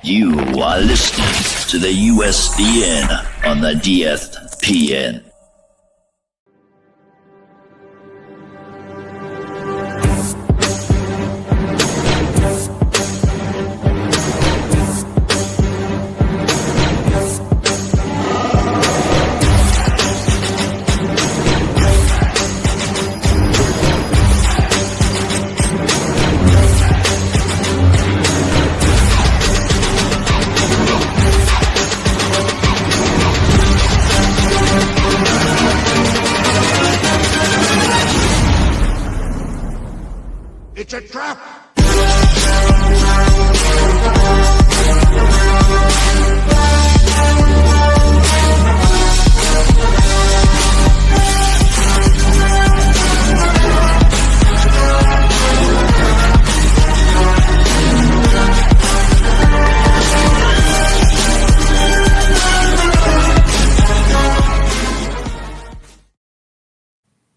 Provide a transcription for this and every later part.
You are listening to the USDN on the DSPN. It's a trap!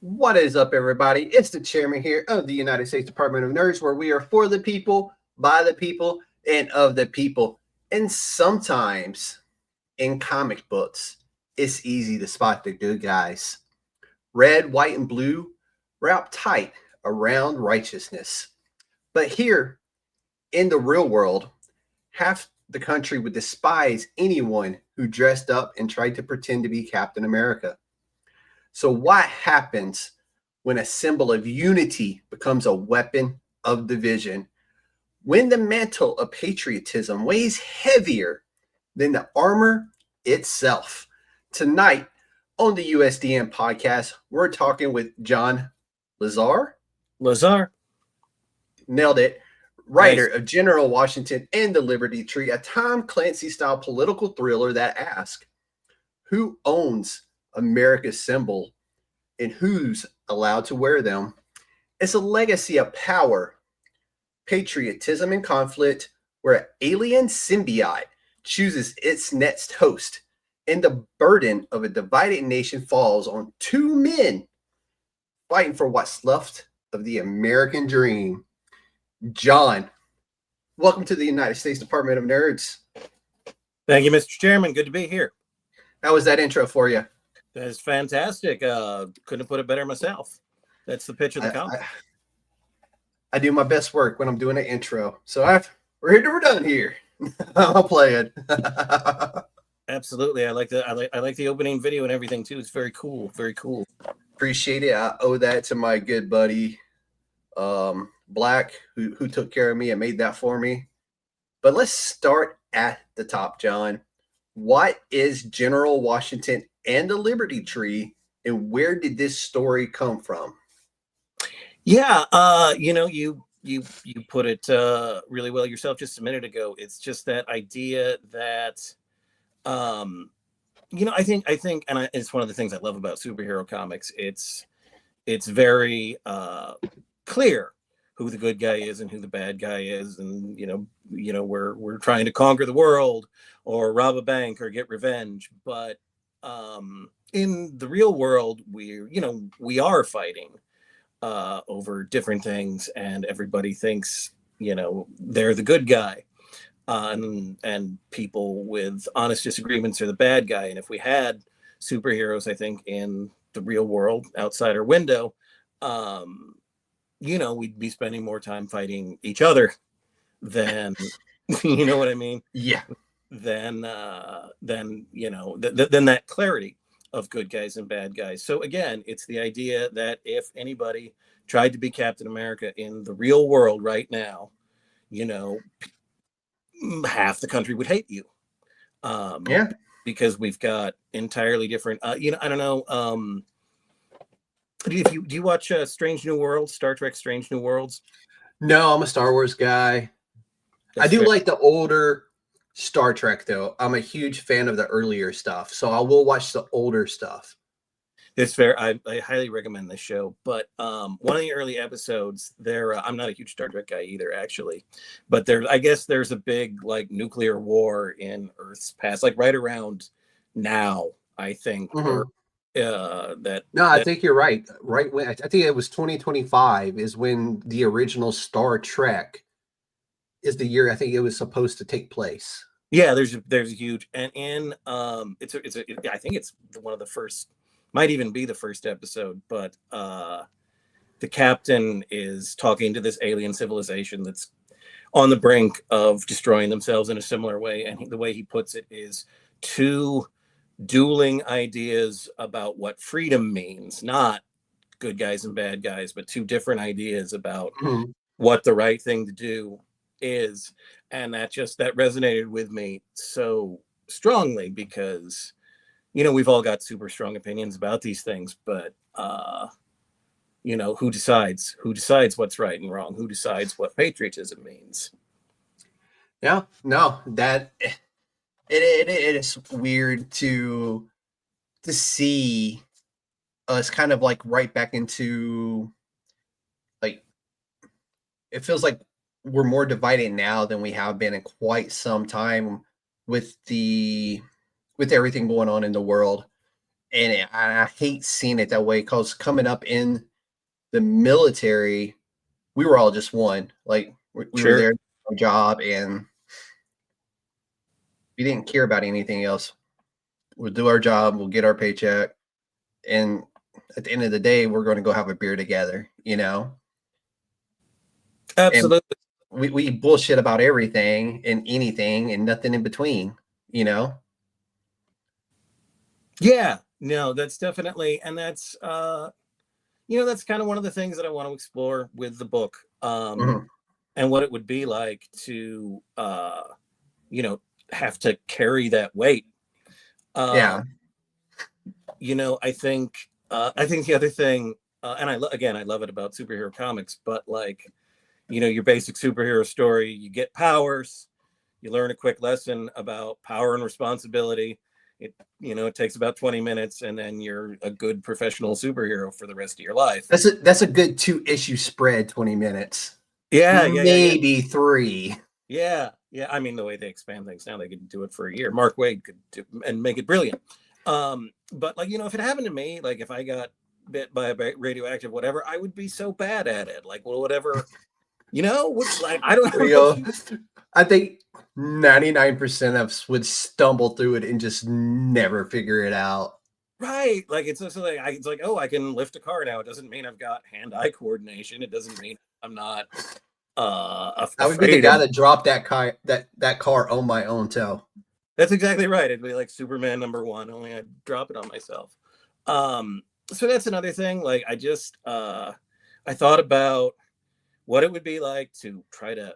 What is up, everybody? It's the chairman here of the United States Department of Nerds, where we are for the people, by the people, and of the people. And sometimes in comic books, it's easy to spot the good guys. Red, white, and blue wrap tight around righteousness. But here in the real world, half the country would despise anyone who dressed up and tried to pretend to be Captain America. So what happens when a symbol of unity becomes a weapon of division? When the mantle of patriotism weighs heavier than the armor itself? Tonight on the USDN Podcast, we're talking with John Luzar. Nailed it. Writer of General Washington and the Liberty Tree, a Tom Clancy-style political thriller that asks, who owns America's symbol and who's allowed to wear them? It's a legacy of power, patriotism, and conflict, where an alien symbiont chooses its next host, and the burden of a divided nation falls on two men fighting for what's left of the American dream. John, welcome to the United States Department of Nerds. Thank you, Mr. Chairman. Good to be here. How was that intro for you? That is fantastic. Couldn't have put it better myself. That's the pitch of the comic. I do my best work when I'm doing an intro. So we're done here. I'll play it. Absolutely. I like the opening video and everything too. It's very cool. Very cool. Appreciate it. I owe that to my good buddy Black, who took care of me and made that for me. But let's start at the top, John. What is General Washington and the Liberty Tree, and where did this story come from? Yeah, you put it really well yourself just a minute ago. It's just that idea that, I think, and it's one of the things I love about superhero comics. It's very clear who the good guy is and who the bad guy is, and we're trying to conquer the world or rob a bank or get revenge, but in the real world, we are fighting over different things, and everybody thinks they're the good guy, and people with honest disagreements are the bad guy. And if we had superheroes, I think, in the real world outside our window, we'd be spending more time fighting each other than you know what I mean? Yeah. Than that clarity of good guys and bad guys. So again, it's the idea that if anybody tried to be Captain America in the real world right now, half the country would hate you. Because we've got entirely different. I don't know. Do you watch Strange New Worlds, Star Trek Strange New Worlds? No, I'm a Star Wars guy. I do like the older Star Trek, though. I'm a huge fan of the earlier stuff, so I will watch the older stuff. It's fair. I highly recommend this show. But one of the early episodes, I'm not a huge Star Trek guy either, actually. But I guess there's a big nuclear war in Earth's past, right around now, I think. Mm-hmm. I think you're right. Right when I think it was 2025 is when the original Star Trek is the year I think it was supposed to take place. Yeah, there's a huge, and in I think it's one of the first, might even be the first episode, but the captain is talking to this alien civilization that's on the brink of destroying themselves in a similar way, and the way he puts it is two dueling ideas about what freedom means, not good guys and bad guys, but two different ideas about what the right thing to do is. And that resonated with me so strongly because, we've all got super strong opinions about these things, but who decides what's right and wrong? Who decides what patriotism means? Yeah, no, that it is weird to see us kind of like right back into, like, it feels like we're more divided now than we have been in quite some time with everything going on in the world. And I hate seeing it that way, because coming up in the military, we were all just one. Like, we were there for our job, and we didn't care about anything else. We'll do our job, we'll get our paycheck, and at the end of the day, we're going to go have a beer together, Absolutely. And we bullshit about everything and anything and nothing in between, Yeah, no, that's definitely, and that's that's kind of one of the things that I want to explore with the book, and what it would be like to have to carry that weight. Yeah. I think the other thing, and I love it about superhero comics, but like, your basic superhero story, you get powers, you learn a quick lesson about power and responsibility. It takes about 20 minutes, and then you're a good professional superhero for the rest of your life. That's a good 2-issue spread, 20 minutes. Yeah, maybe 3. Yeah. I mean, the way they expand things now, they could do it for a year. Mark Waid could do and make it brilliant. But like, if it happened to me, like if I got bit by a radioactive whatever, I would be so bad at it. Like, well, whatever, which, like, I don't know. I think 99% of us would stumble through it and just never figure it out. Right. Like, it's like, oh, I can lift a car now. It doesn't mean I've got hand-eye coordination. It doesn't mean I'm not I would be the guy that dropped that car on my own toe. That's exactly right. It'd be like Superman #1, only I'd drop it on myself. So that's another thing. Like, I just I thought about what it would be like to try to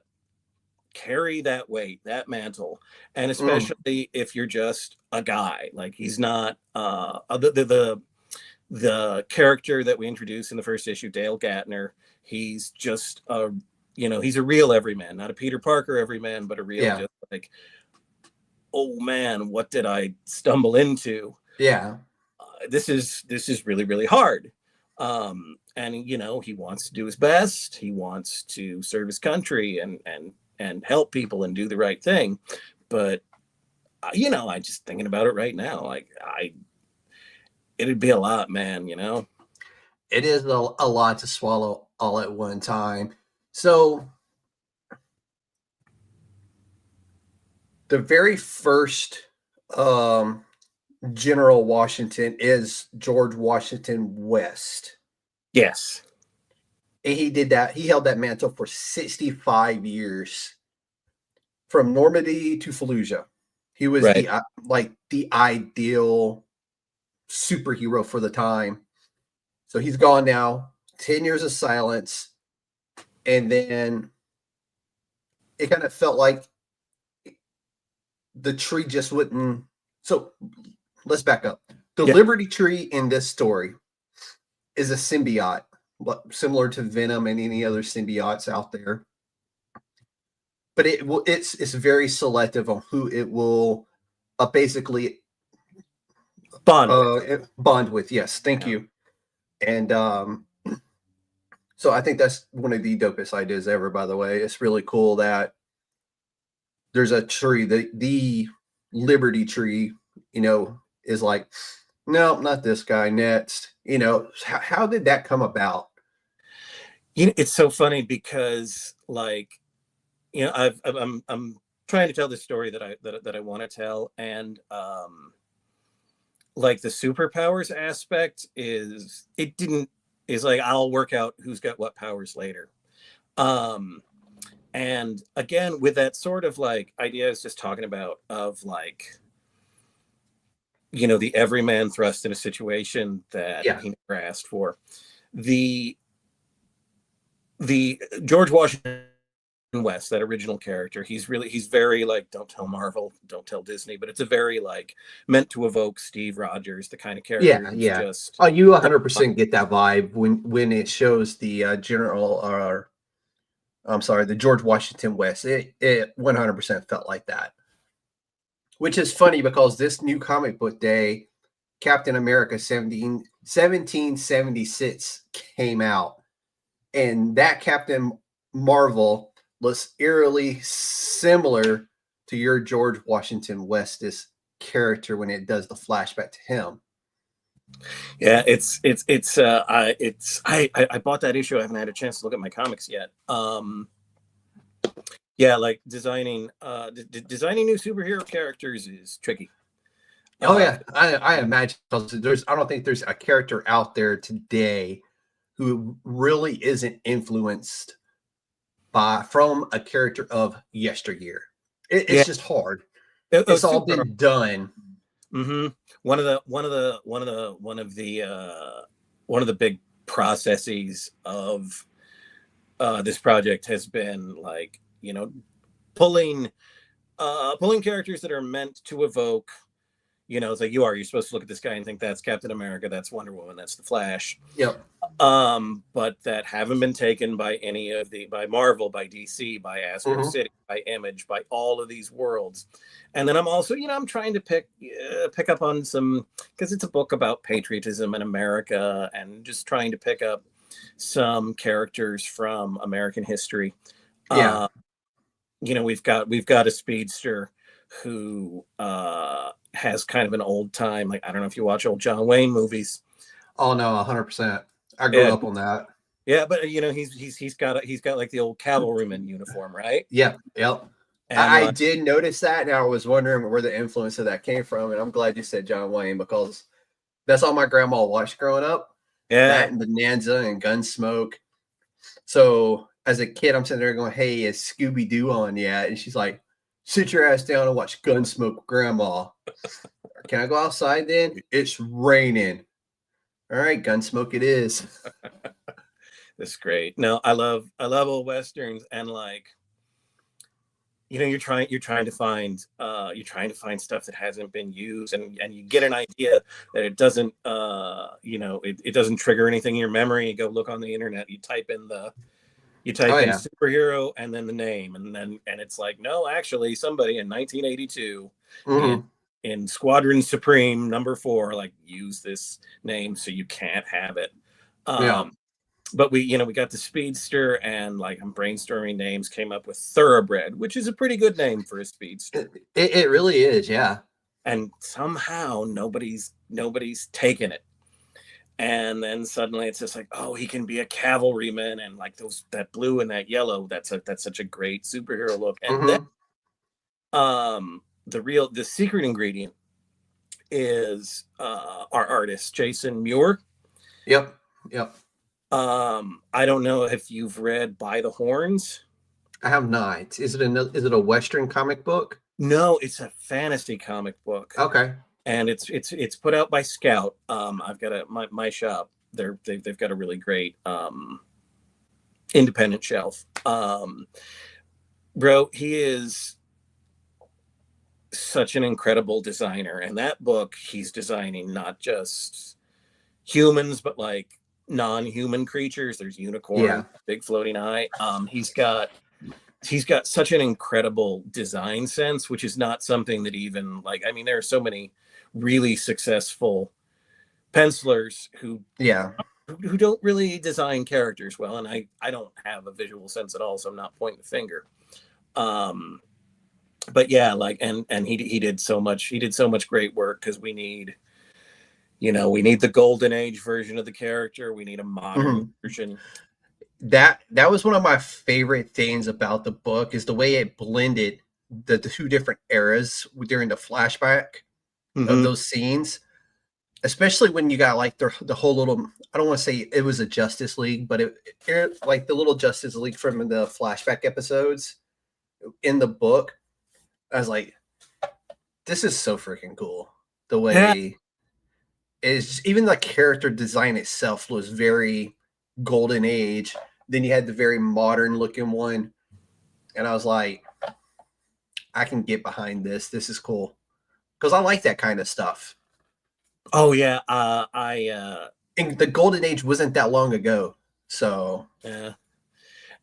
carry that weight, that mantle, and especially if you're just a guy. Like, he's not the character that we introduced in the first issue, Dale Gatner. He's just he's a real everyman, not a Peter Parker everyman, but a real just like, oh man, what did I stumble into? Yeah. This is really, really hard. And he wants to do his best. He wants to serve his country and help people and do the right thing. But I just thinking about it right now, like it'd be a lot, man, It is a lot to swallow all at one time. So the very first General Washington is George Washington West. Yes. And he did that. He held that mantle for 65 years, from Normandy to Fallujah. He was the ideal superhero for the time. So he's gone now, 10 years of silence. And then it kind of felt like the tree just wouldn't. So let's back up. The Liberty Tree in this story is a symbiont, similar to Venom and any other symbiotes out there. But it's very selective on who it will basically bond with. Yes, thank you. And so I think that's one of the dopest ideas ever, by the way. It's really cool that there's a tree, the Liberty Tree, is like, no, not this guy, next. How did that come about? It's so funny because, like, I'm trying to tell this story that I want to tell, and like the superpowers aspect is like I'll work out who's got what powers later. And again, with that sort of like idea I was just talking about of like, the everyman thrust in a situation that he never asked for. The George Washington West, that original character, he's very like, don't tell Marvel, don't tell Disney, but it's a very like meant to evoke Steve Rogers, the kind of character. Oh, you 100% get that vibe when it shows the the George Washington West. It 100% felt like that. Which is funny because this new comic book day, Captain America 1776 came out, and that Captain Marvel looks eerily similar to your George Washington West's character when it does the flashback to him. Yeah, I bought that issue. I haven't had a chance to look at my comics yet. Yeah, like designing new superhero characters is tricky. I imagine, because I don't think there's a character out there today who really isn't influenced from a character of yesteryear. It's just hard. It's all been done. Mm-hmm. One of the big processes of this project has been like, pulling characters that are meant to evoke, it's like you're supposed to look at this guy and think that's Captain America, that's Wonder Woman, that's the Flash. Yep. But that haven't been taken by by Marvel, by DC, by Astro City, by Image, by all of these worlds. And then I'm also, I'm trying to pick up on some, because it's a book about patriotism in America, and just trying to pick up some characters from American history. Yeah. We've got a speedster who has kind of an old time, like, I don't know if you watch old John Wayne movies. Oh no, 100%. I grew up on that. Yeah, but he's got like the old cavalryman uniform, right? Yep. And I did notice that, and I was wondering where the influence of that came from, and I'm glad you said John Wayne, because that's all my grandma watched growing up. Yeah. That and Bonanza and Gunsmoke. So as a kid, I'm sitting there going, "Hey, is Scooby-Doo on yet?" And she's like, "Sit your ass down and watch Gunsmoke, Grandma." Can I go outside then? It's raining. All right, Gunsmoke it is. That's great. No, I love old westerns, and like, you're trying to find stuff that hasn't been used, and you get an idea that it doesn't it doesn't trigger anything in your memory. You go look on the internet, you type in superhero and then the name, and it's like, no, actually somebody in 1982 in Squadron Supreme #4 like used this name, so you can't have it. But we got the speedster, and like, I'm brainstorming names, came up with Thoroughbred, which is a pretty good name for a speedster. It really is, yeah. And somehow nobody's taken it. And then suddenly it's just like, oh, he can be a cavalryman, and like that blue and that yellow, that's such a great superhero look. And then the secret ingredient is our artist Jason Muir. Yep. I don't know if you've read By the Horns. I have not. Is it a Western comic book? No, it's a fantasy comic book. Okay. And it's put out by Scout. I've got my shop. They've got a really great independent shelf. Bro, he is such an incredible designer, and that book, he's designing not just humans, but like non-human creatures. There's unicorn, big floating eye. He's got such an incredible design sense, which is not something that even like, I mean, there are so many really successful pencilers who don't really design characters well, and I don't have a visual sense at all, so I'm not pointing the finger. But yeah, like, and he did so much great work, because we need the golden age version of the character, we need a modern version. that was one of my favorite things about the book, is the way it blended the two different eras during the flashback of Mhm. those scenes, especially when you got like the whole little, I don't want to say it was a Justice League, but it like the little Justice League from the flashback episodes in the book. I was like, this is so freaking cool. The Yeah. way is, even the character design itself was very golden age. Then you had the very modern looking one, and I was like, I can get behind this. This is cool because I like that kind of stuff. Oh yeah. And the golden age wasn't that long ago, so Yeah.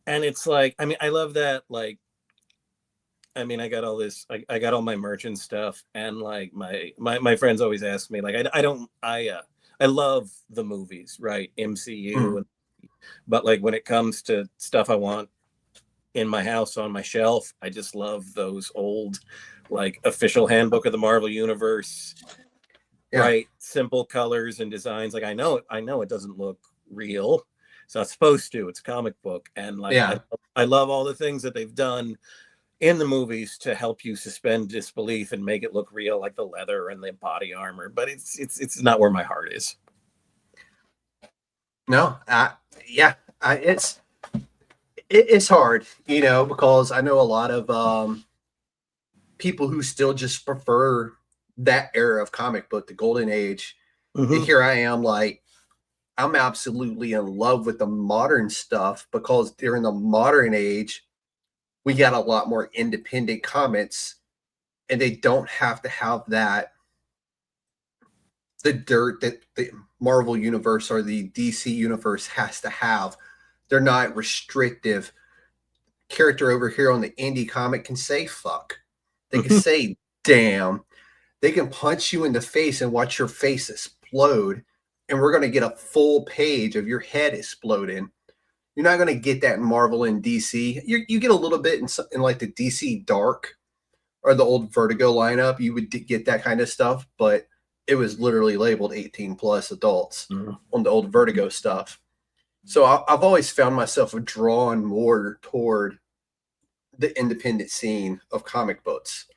And it's like, I mean, I love that. Like, I mean, I got all this. I got all my merch and stuff, and like my friends always ask me, like, I don't. I love the movies, right? MCU, mm, and but like when it comes to stuff I want in my house on my shelf, I just love those old, like, official handbook of the Marvel Universe, yeah, right? Simple colors and designs. Like, I know it doesn't look real. It's not supposed to. It's a comic book, and like yeah. I love all the things that they've done in the movies to help you suspend disbelief and make it look real, like the leather and the body armor. But it's not where my heart is. No, yeah, it's hard, because I know a lot of people who still just prefer that era of comic book, the golden age. And Mm-hmm. here I am, like, I'm absolutely in love with the modern stuff, because during the modern age, we got a lot more independent comics, and they don't have to have the dirt that the Marvel universe or the DC universe has to have. They're not restrictive. Character over here on the indie comic can say fuck. They can say damn. They can punch you in the face and watch your face explode. And we're going to get a full page of your head exploding. You're not going to get that in Marvel and DC. You get a little bit in like the DC Dark or the old Vertigo lineup. You would get that kind of stuff, but it was literally labeled 18 plus adults on the old Vertigo stuff. So I've always found myself drawn more toward the independent scene of comic books.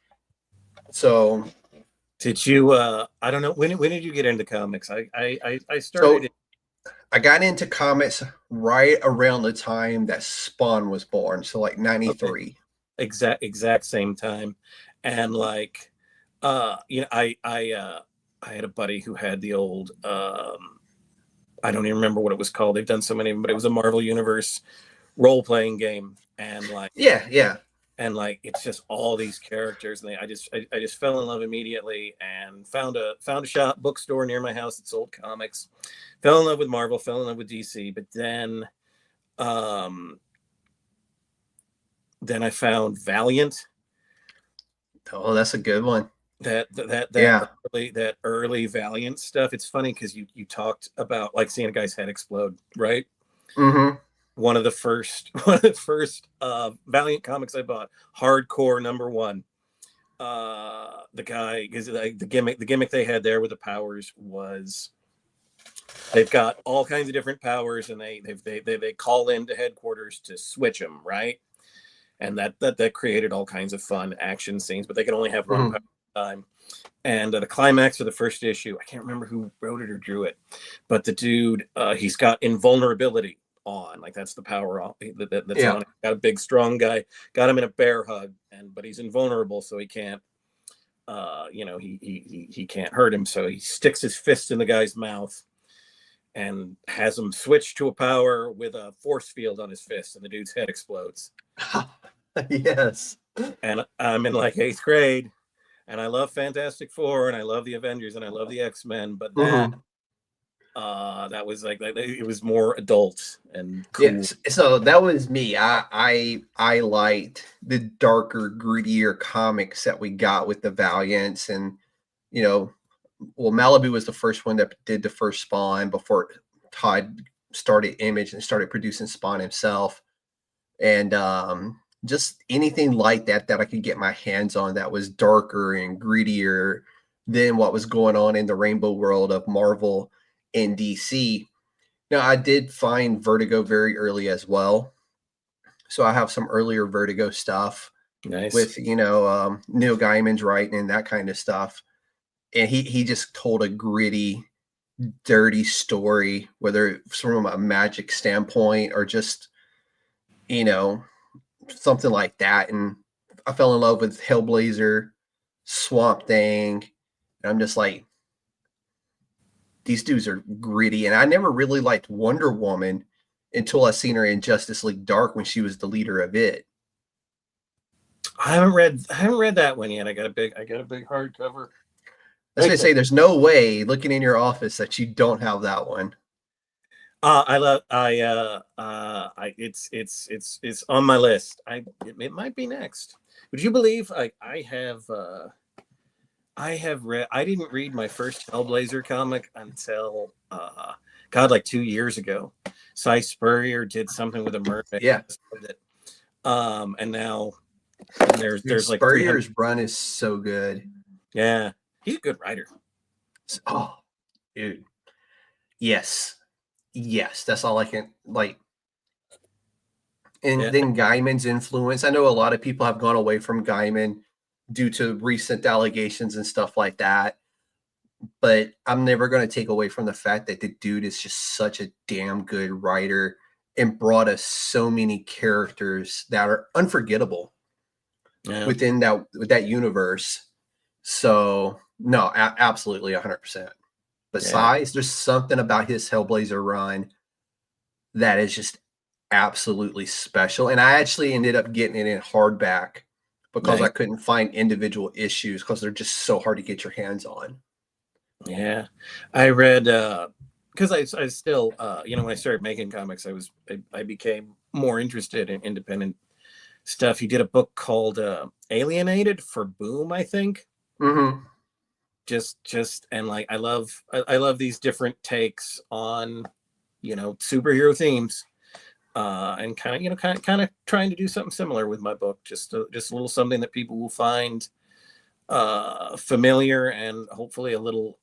So Did you? I don't know. When did you get into comics? I so started. I got into comics right around the time that Spawn was born, so like Okay, 93. exact same time, and like, I had a buddy who had the old. I don't even remember what it was called. They've done so many of them, but it was a Marvel Universe role playing game, and like. Yeah. And like it's just all these characters, and I just fell in love immediately, and found a shop bookstore near my house that sold comics. Fell in love with Marvel, fell in love with DC, but um then I found Valiant. Oh, that's a good one. That Yeah. early Valiant stuff. It's funny because you talked about like seeing a guy's head explode, right? Mm-hmm. One of the first Valiant comics I bought, hardcore #1. The guy, because like, the gimmick they had there with the powers was they've got all kinds of different powers, and they call into headquarters to switch them, right? And that created all kinds of fun action scenes, but they can only have one Mm-hmm. power at a time. And the climax of the first issue, I can't remember who wrote it or drew it, but the dude, he's got invulnerability on, like that's the power on that's Yeah. on it. Got a big strong guy, got him in a bear hug, but he's invulnerable, so he can't he can't hurt him, so he sticks his fist in the guy's mouth and has him switch to a power with a force field on his fist, and the dude's head explodes. Yes. And I'm in like 8th grade, and I love Fantastic Four, and I love the Avengers, and I love the X-Men, but Mm-hmm. that was like it was more adult and cool. Yes. So that was me. I liked the darker, grittier comics that we got with the Valiants, and you know, well, Malibu was the first one that did the first Spawn before Todd started Image and started producing Spawn himself. And just anything like that I could get my hands on that was darker and grittier than what was going on in the rainbow world of Marvel and DC. Now, I did find Vertigo very early as well. So I have some earlier Vertigo stuff Nice. with, Neil Gaiman's writing and that kind of stuff. And he just told a gritty, dirty story, whether it's from a magic standpoint or just, you know, something like that. And I fell in love with Hellblazer, Swamp Thing. And I'm just like, these dudes are gritty. And I never really liked Wonder Woman until I seen her in Justice League Dark when she was the leader of it. I haven't read that one yet. I got a big hardcover. I was gonna say, there's no way looking in your office that you don't have that one. It's on my list. It might be next. Would you believe I didn't read my first Hellblazer comic until like 2 years ago. Cy Spurrier did something with a mermaid. Yeah. And now there's like Spurrier's run is so good. Yeah, he's a good writer. Oh, dude. Yes, that's all I can like. And then Gaiman's influence. I know a lot of people have gone away from Gaiman due to recent allegations and stuff like that. But I'm never going to take away from the fact that the dude is just such a damn good writer and brought us so many characters that are unforgettable within that universe. So no, absolutely 100%. Besides, there's something about his Hellblazer run that is just absolutely special. And I actually ended up getting it in hardback because I couldn't find individual issues because they're just so hard to get your hands on. Yeah, I read because I still when I started making comics, I became more interested in independent stuff. He did a book called Alienated for Boom, I think. Mm-hmm. Just and like I love these different takes on superhero themes, and kind of trying to do something similar with my book. Just a little something that people will find familiar and hopefully a little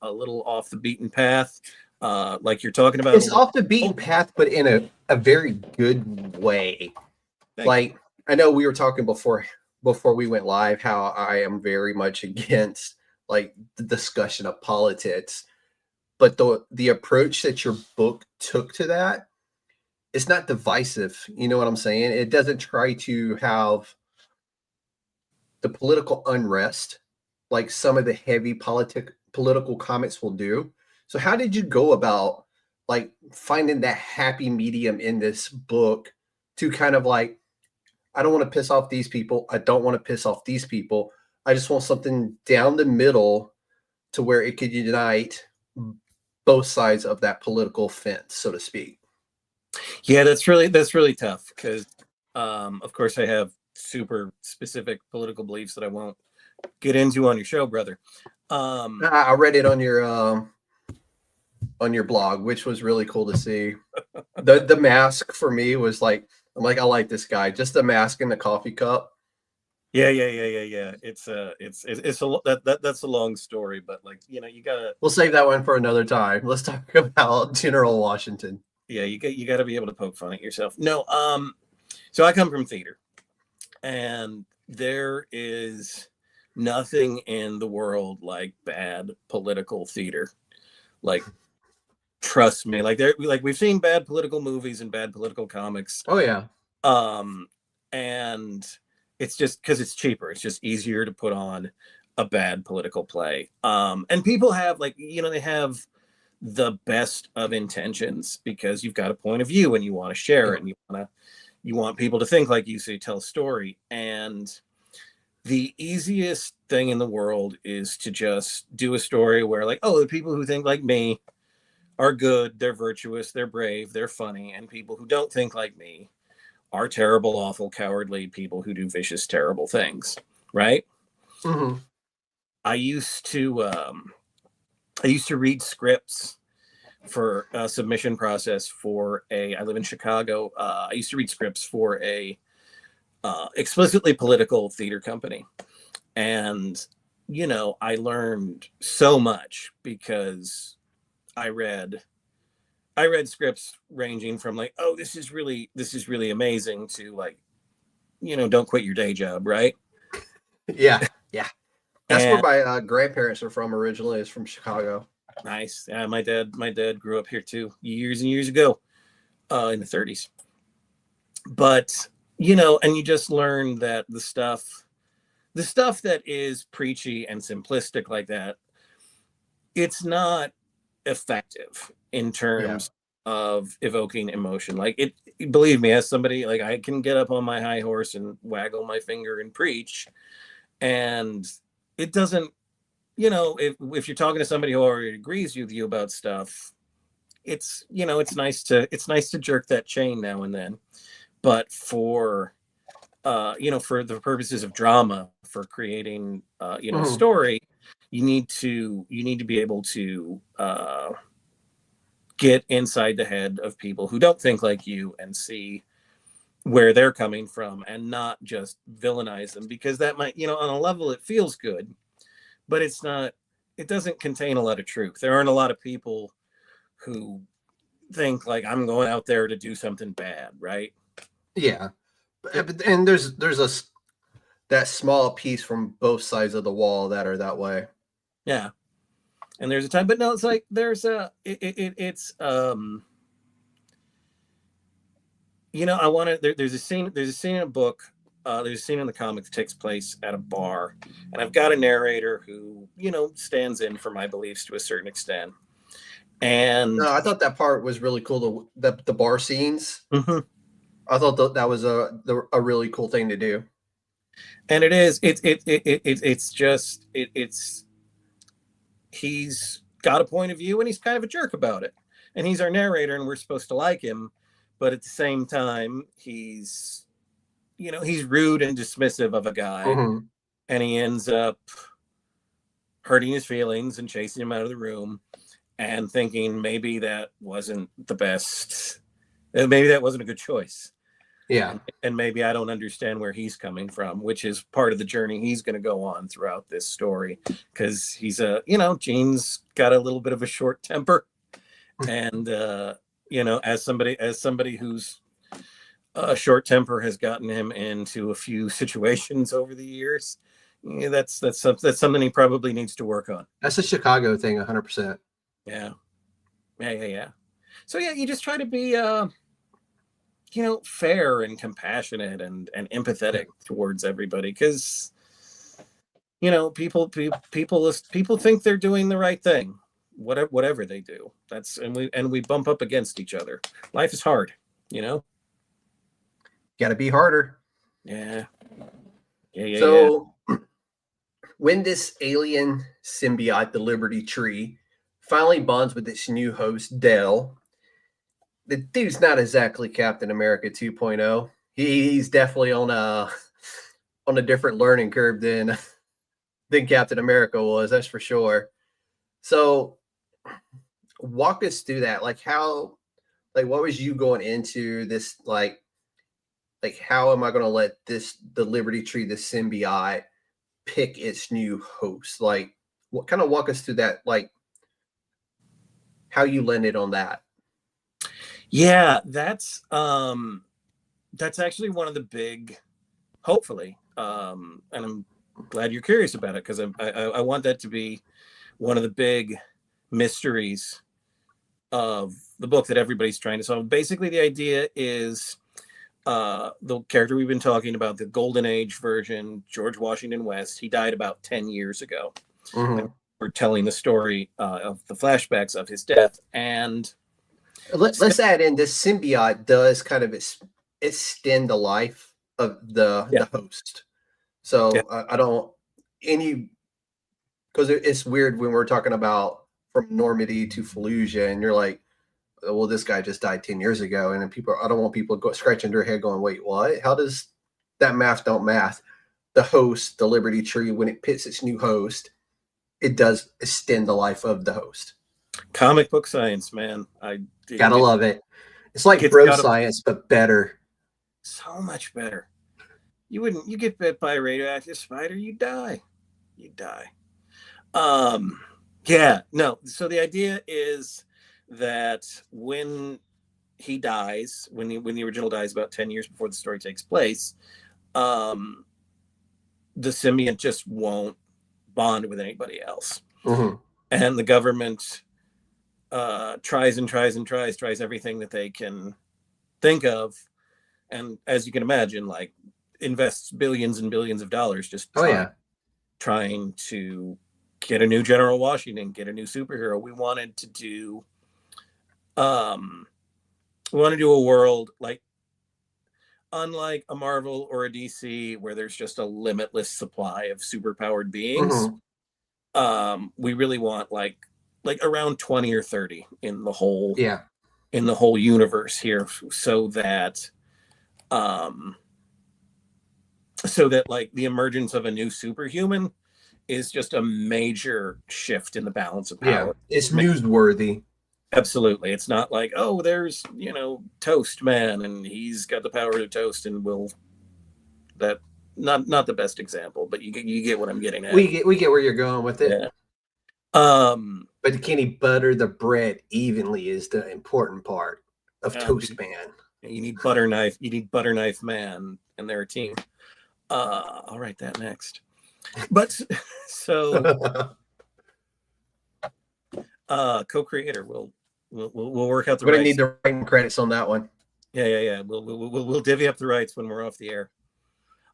off the beaten path, like you're talking about. It's off the beaten path, but in a very good way. Like I know we were talking before we went live how I am very much against like the discussion of politics, but the approach that your book took to that, it's not divisive. You know what I'm saying? It doesn't try to have the political unrest like some of the heavy political comics will do. So how did you go about like finding that happy medium in this book to kind of like, I don't want to piss off these people. I don't want to piss off these people. I just want something down the middle to where it could unite both sides of that political fence, so to speak. Yeah, that's really tough because, of course, I have super specific political beliefs that I won't get into on your show, brother. I read it on your blog, which was really cool to see. The mask for me was like, I'm like, I like this guy. Just the mask and the coffee cup. Yeah. It's that's a long story, but like you gotta. We'll save that one for another time. Let's talk about General Washington. Yeah, you got to be able to poke fun at yourself. No, so I come from theater, and there is nothing in the world like bad political theater. Like, trust me, like we've seen bad political movies and bad political comics. Oh yeah. And it's just because it's cheaper. It's just easier to put on a bad political play. And people have they have the best of intentions because you've got a point of view and you want to share it and you want people to think like you, so you tell a story. And the easiest thing in the world is to just do a story where like, oh, the people who think like me are good, they're virtuous, they're brave, they're funny, and people who don't think like me are terrible, awful, cowardly people who do vicious, terrible things, right? Mm-hmm. I used to read scripts for a submission process for I live in Chicago. I used to read scripts for a explicitly political theater company. And, I learned so much because I read I read scripts ranging from like, oh, this is really amazing to like, don't quit your day job, right? Yeah, yeah. That's where And my grandparents are from originally. Is from Chicago. nice. Yeah, my dad grew up here too, years and years ago, in the 30s. But and you just learn that the stuff that is preachy and simplistic like that, it's not effective in Yeah. terms of evoking emotion. Like it, believe me, as somebody, like, I can get up on my high horse and waggle my finger and preach, and it doesn't, if you're talking to somebody who already agrees with you about stuff, it's it's nice to jerk that chain now and then. But for for the purposes of drama, for creating story, you need to be able to get inside the head of people who don't think like you and see where they're coming from, and not just villainize them, because that might, on a level, it feels good, but it doesn't contain a lot of truth. There aren't a lot of people who think like, I'm going out there to do something bad, right? Yeah, and there's that small piece from both sides of the wall that are that way. Yeah. And there's a time, but no, it's like there's I want to, there's a scene in a book, there's a scene in the comic that takes place at a bar, and I've got a narrator who, stands in for my beliefs to a certain extent. And No, I thought that part was really cool. The bar scenes. Mhm. I thought that was a really cool thing to do. And it is, it's just, he's got a point of view, and he's kind of a jerk about it. And he's our narrator, and we're supposed to like him, but at the same time, he's rude and dismissive of a guy, and he ends up hurting his feelings and chasing him out of the room, and thinking maybe that wasn't the best, maybe that wasn't a good choice. Yeah. And maybe I don't understand where he's coming from, which is part of the journey he's going to go on throughout this story, because he's Gene's got a little bit of a short temper, and as somebody whose short temper has gotten him into a few situations over the years, that's something he probably needs to work on. That's a Chicago thing, 100%. Yeah. So yeah, you just try to be fair and compassionate and empathetic towards everybody, because people think they're doing the right thing, whatever they do. And we bump up against each other. Life is hard, Got to be harder. Yeah. So when this alien symbiote, the Liberty Tree, finally bonds with its new host, Dell, the dude's not exactly Captain America 2.0. He's definitely on a different learning curve than Captain America was, that's for sure. So walk us through that. Like what was you going into this, like how am I going to let the Liberty Tree, the symbiote, pick its new host? Like, what kind of walk us through that, like how you landed on that? Yeah, that's actually one of the big, hopefully, and I'm glad you're curious about it, because I want that to be one of the big mysteries of the book that everybody's trying to solve. Basically, the idea is the character we've been talking about, the Golden Age version, George Washington West, he died about 10 years ago. Mm-hmm. We're telling the story of the flashbacks of his death. And let's add in, this symbiote does kind of extend the life of the host. So I don't because it's weird when we're talking about from Normandy to Fallujah, and you're like, well, this guy just died 10 years ago. And then I don't want people scratching their head going, wait, what? How does that math don't math? The host, the Liberty Tree, when it picks its new host, it does extend the life of the host. Comic book science, man. Gotta love it. It's like bro science, but better. So much better. You get bit by a radioactive spider, you die. Yeah, no. So the idea is that when he dies, when the original dies about 10 years before the story takes place, the symbiont just won't bond with anybody else. Mm-hmm. And the government tries everything that they can think of. And as you can imagine, like, invests billions and billions of dollars just trying to get a new General Washington, get a new superhero. We wanted to do a world like, unlike a Marvel or a DC where there's just a limitless supply of superpowered beings. Mm-hmm. We really want like around 20 or 30 in the whole universe here, so that like the emergence of a new superhuman is just a major shift in the balance of power. Yeah, it's newsworthy. Absolutely. It's not like, oh, there's, Toast Man and he's got the power to toast and not the best example, but you get what I'm getting at. We get where you're going with it. Yeah. But can he butter the bread evenly is the important part of Toast Man. You need butter knife. You need butter knife man, and they're a team. I'll write that next. But so co-creator, we'll work out the rights. We're gonna need the writing credits on that one. Yeah. We'll divvy up the rights when we're off the air.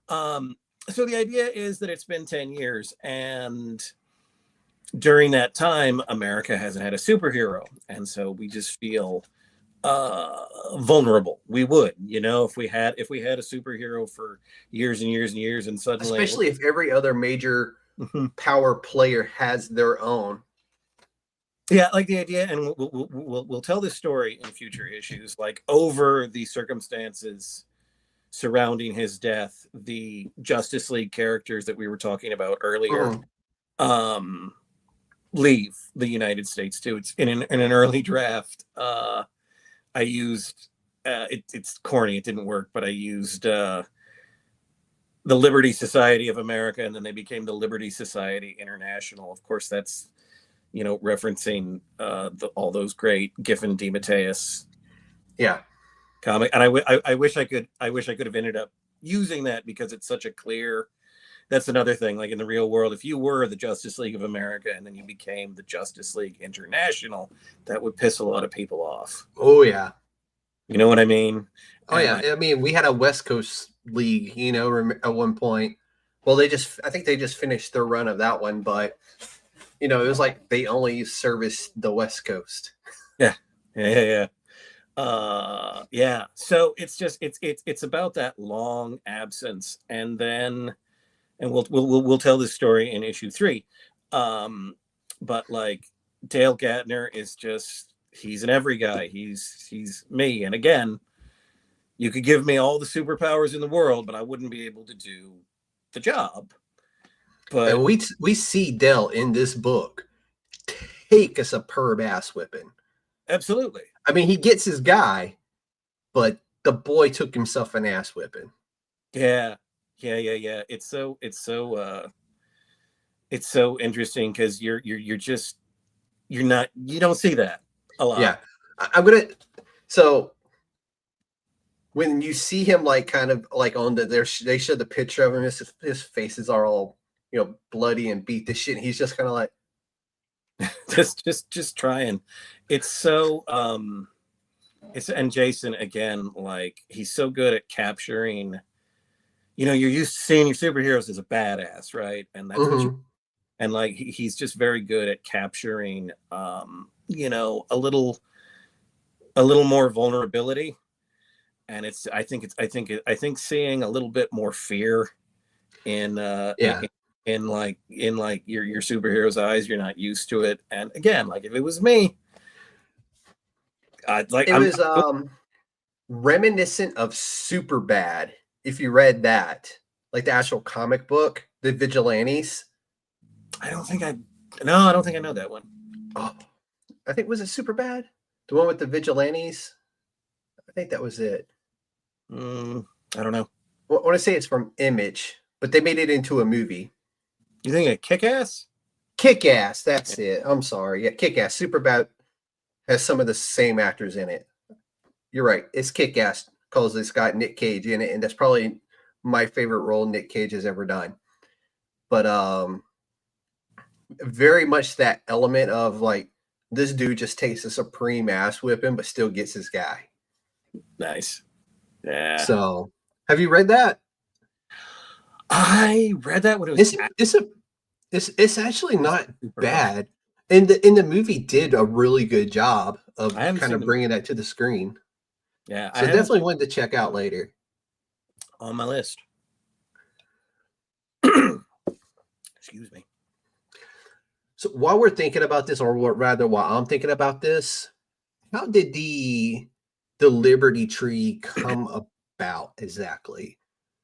So the idea is that it's been 10 years, and during that time, America hasn't had a superhero, and so we just feel vulnerable. We would, if we had a superhero for years and years and years, and suddenly, especially if every other major power player has their own. Yeah, like the idea, and we'll tell this story in future issues, like over the circumstances surrounding his death, the Justice League characters that we were talking about earlier leave the United States too. It's in an early draft. I used it's corny, it didn't work, but I used the Liberty Society of America, and then they became the Liberty Society International. Of course, that's referencing all those great Giffen DeMatteis comic. And I wish I could have ended up using that, because it's such a clear. That's another thing. Like in the real world, if you were the Justice League of America and then you became the Justice League International, that would piss a lot of people off. Oh yeah. You know what I mean? Oh yeah. I mean, we had a West Coast League, at one point. Well, I think they just finished their run of that one, but it was like they only serviced the West Coast. Yeah. So it's just it's about that long absence, and we'll tell this story in issue 3. But like Dale Gatner is just, he's an every guy. He's me. And again, you could give me all the superpowers in the world, but I wouldn't be able to do the job. But and we see Dale in this book take a superb ass whipping. Absolutely. I mean, he gets his guy, but the boy took himself an ass whipping. Yeah. It's so interesting, because you don't see that a lot. Yeah. So when you see him like kind of like on they show the picture of him, his faces are all bloody and beat to shit. And he's just kind of like just trying. It's so and Jason, again, like, he's so good at capturing, you're used to seeing your superheroes as a badass, right? And that's and like he's just very good at capturing a little more vulnerability. And I think seeing a little bit more fear in your superhero's eyes. You're not used to it. And again, like, if it was me, I'd like, it was reminiscent of Superbad. If you read that, like the actual comic book, the Vigilantes. I don't think I know that one. Oh, I think, was it Superbad? The one with the Vigilantes? I think that was it. I don't know. Well, I want to say it's from Image, but they made it into a movie. You think of Kick-Ass? Kick-Ass, that's it. I'm sorry. Yeah, Kick-Ass. Superbad has some of the same actors in it. You're right. It's Kick-Ass because it's got Nick Cage in it, and that's probably my favorite role Nick Cage has ever done. But very much that element of like this dude just takes a supreme ass whipping, but still gets his guy. Nice. Yeah. So, have you read that? I read that when it was. It's actually not bad, and the movie did a really good job of kind of bringing that to the screen. Yeah, so definitely wanted to check out later. On my list. Excuse me. So while we're thinking about this, or rather while I'm thinking about this, how did the Liberty Tree come about exactly?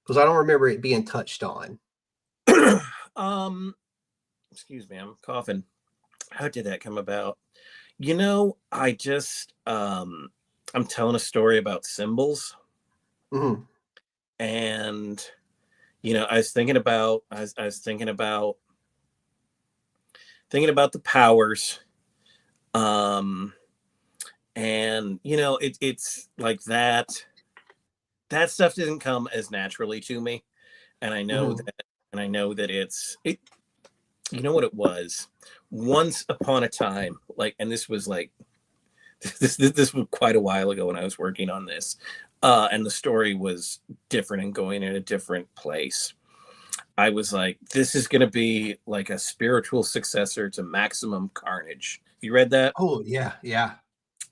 Because I don't remember it being touched on. Excuse me, I'm coughing. How did that come about? I just I'm telling a story about symbols. Mm-hmm. And I was thinking about the powers. And it's like that stuff didn't come as naturally to me. And I know that it's you know what it was. Once upon a time, and this was this was quite a while ago when I was working on this, and the story was different and going in a different place. I was like, this is going to be like a spiritual successor to Maximum Carnage. Have you read that? Oh yeah, yeah.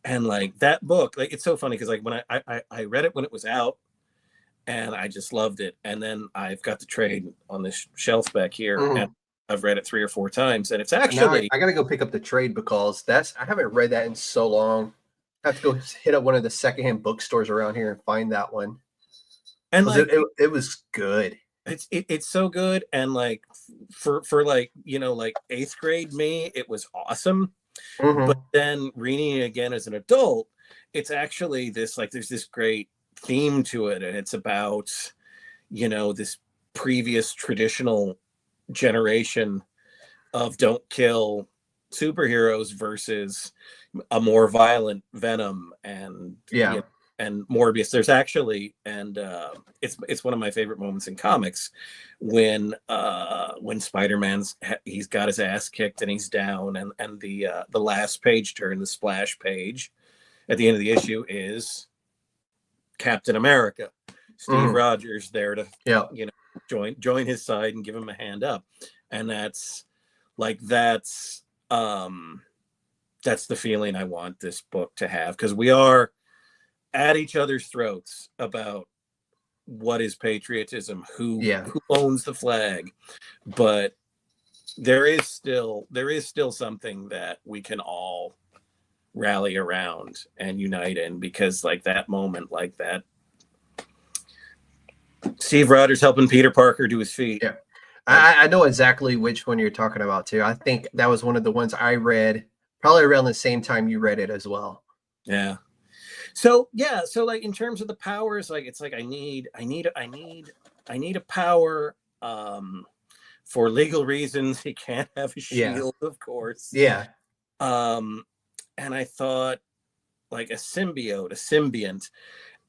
And that book, it's so funny because when I read it when it was out, and I just loved it. And then I've got the trade on this shelf back here, and I've read it 3 or 4 times, and it's actually. I got to go pick up the trade because I haven't read that in so long. I have to go hit up one of the secondhand bookstores around here and find that one. And it was good. It's so good, and for 8th grade me, it was awesome. But then reading it again as an adult, it's actually this there's this great theme to it, and it's about this previous traditional generation of don't kill superheroes versus a more violent Venom and and Morbius. There's actually, and it's one of my favorite moments in comics when Spider-Man's he's got his ass kicked and he's down, and the last page turn, the splash page at the end of the issue is Captain America, Steve Rogers there to join his side and give him a hand up. And that's the feeling I want this book to have, because we are at each other's throats about what is patriotism, who owns the flag, but there is still something that we can all rally around and unite in, because that moment, that Steve Rogers helping Peter Parker to his feet. Yeah, I know exactly which one you're talking about too. I think that was one of the ones I read probably around the same time you read it as well. Yeah. So in terms of the powers, it's I need a power. For legal reasons, he can't have a shield, of course. Yeah. And I thought a symbiont,